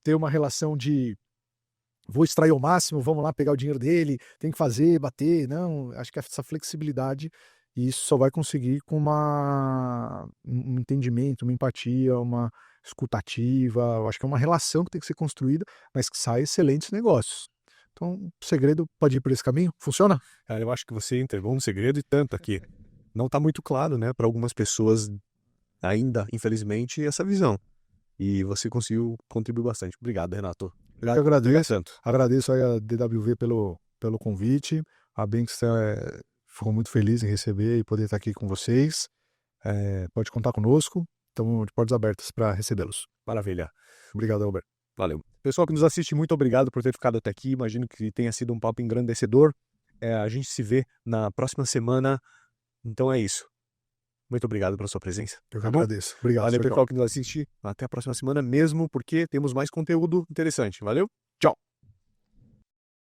ter uma relação de vou extrair ao máximo, vamos lá pegar o dinheiro dele, tem que fazer, bater. Não, acho que essa flexibilidade, e isso só vai conseguir com um entendimento, uma empatia, uma escutativa. Eu acho que é uma relação que tem que ser construída, mas que sai excelentes negócios. Então, o segredo pode ir por esse caminho? Funciona? Cara, eu acho que você entregou um segredo e tanto aqui. Não está muito claro, né, para algumas pessoas ainda, infelizmente, essa visão. E você conseguiu contribuir bastante. Obrigado, Renato. Eu agradeço. Tanto. Agradeço aí a DWV pelo convite. A Banks ficou muito feliz em receber e poder estar aqui com vocês. Pode contar conosco. Estamos de portas abertas para recebê-los. Maravilha. Obrigado, Albert. Valeu. Pessoal que nos assiste, muito obrigado por ter ficado até aqui. Imagino que tenha sido um papo engrandecedor. A gente se vê na próxima semana. Então é isso. Muito obrigado pela sua presença. Eu que Tá bom? agradeço. Obrigado. Valeu, Tchau, tchau. pessoal que nos assiste. Até a próxima semana mesmo, porque temos mais conteúdo interessante. Valeu? Tchau.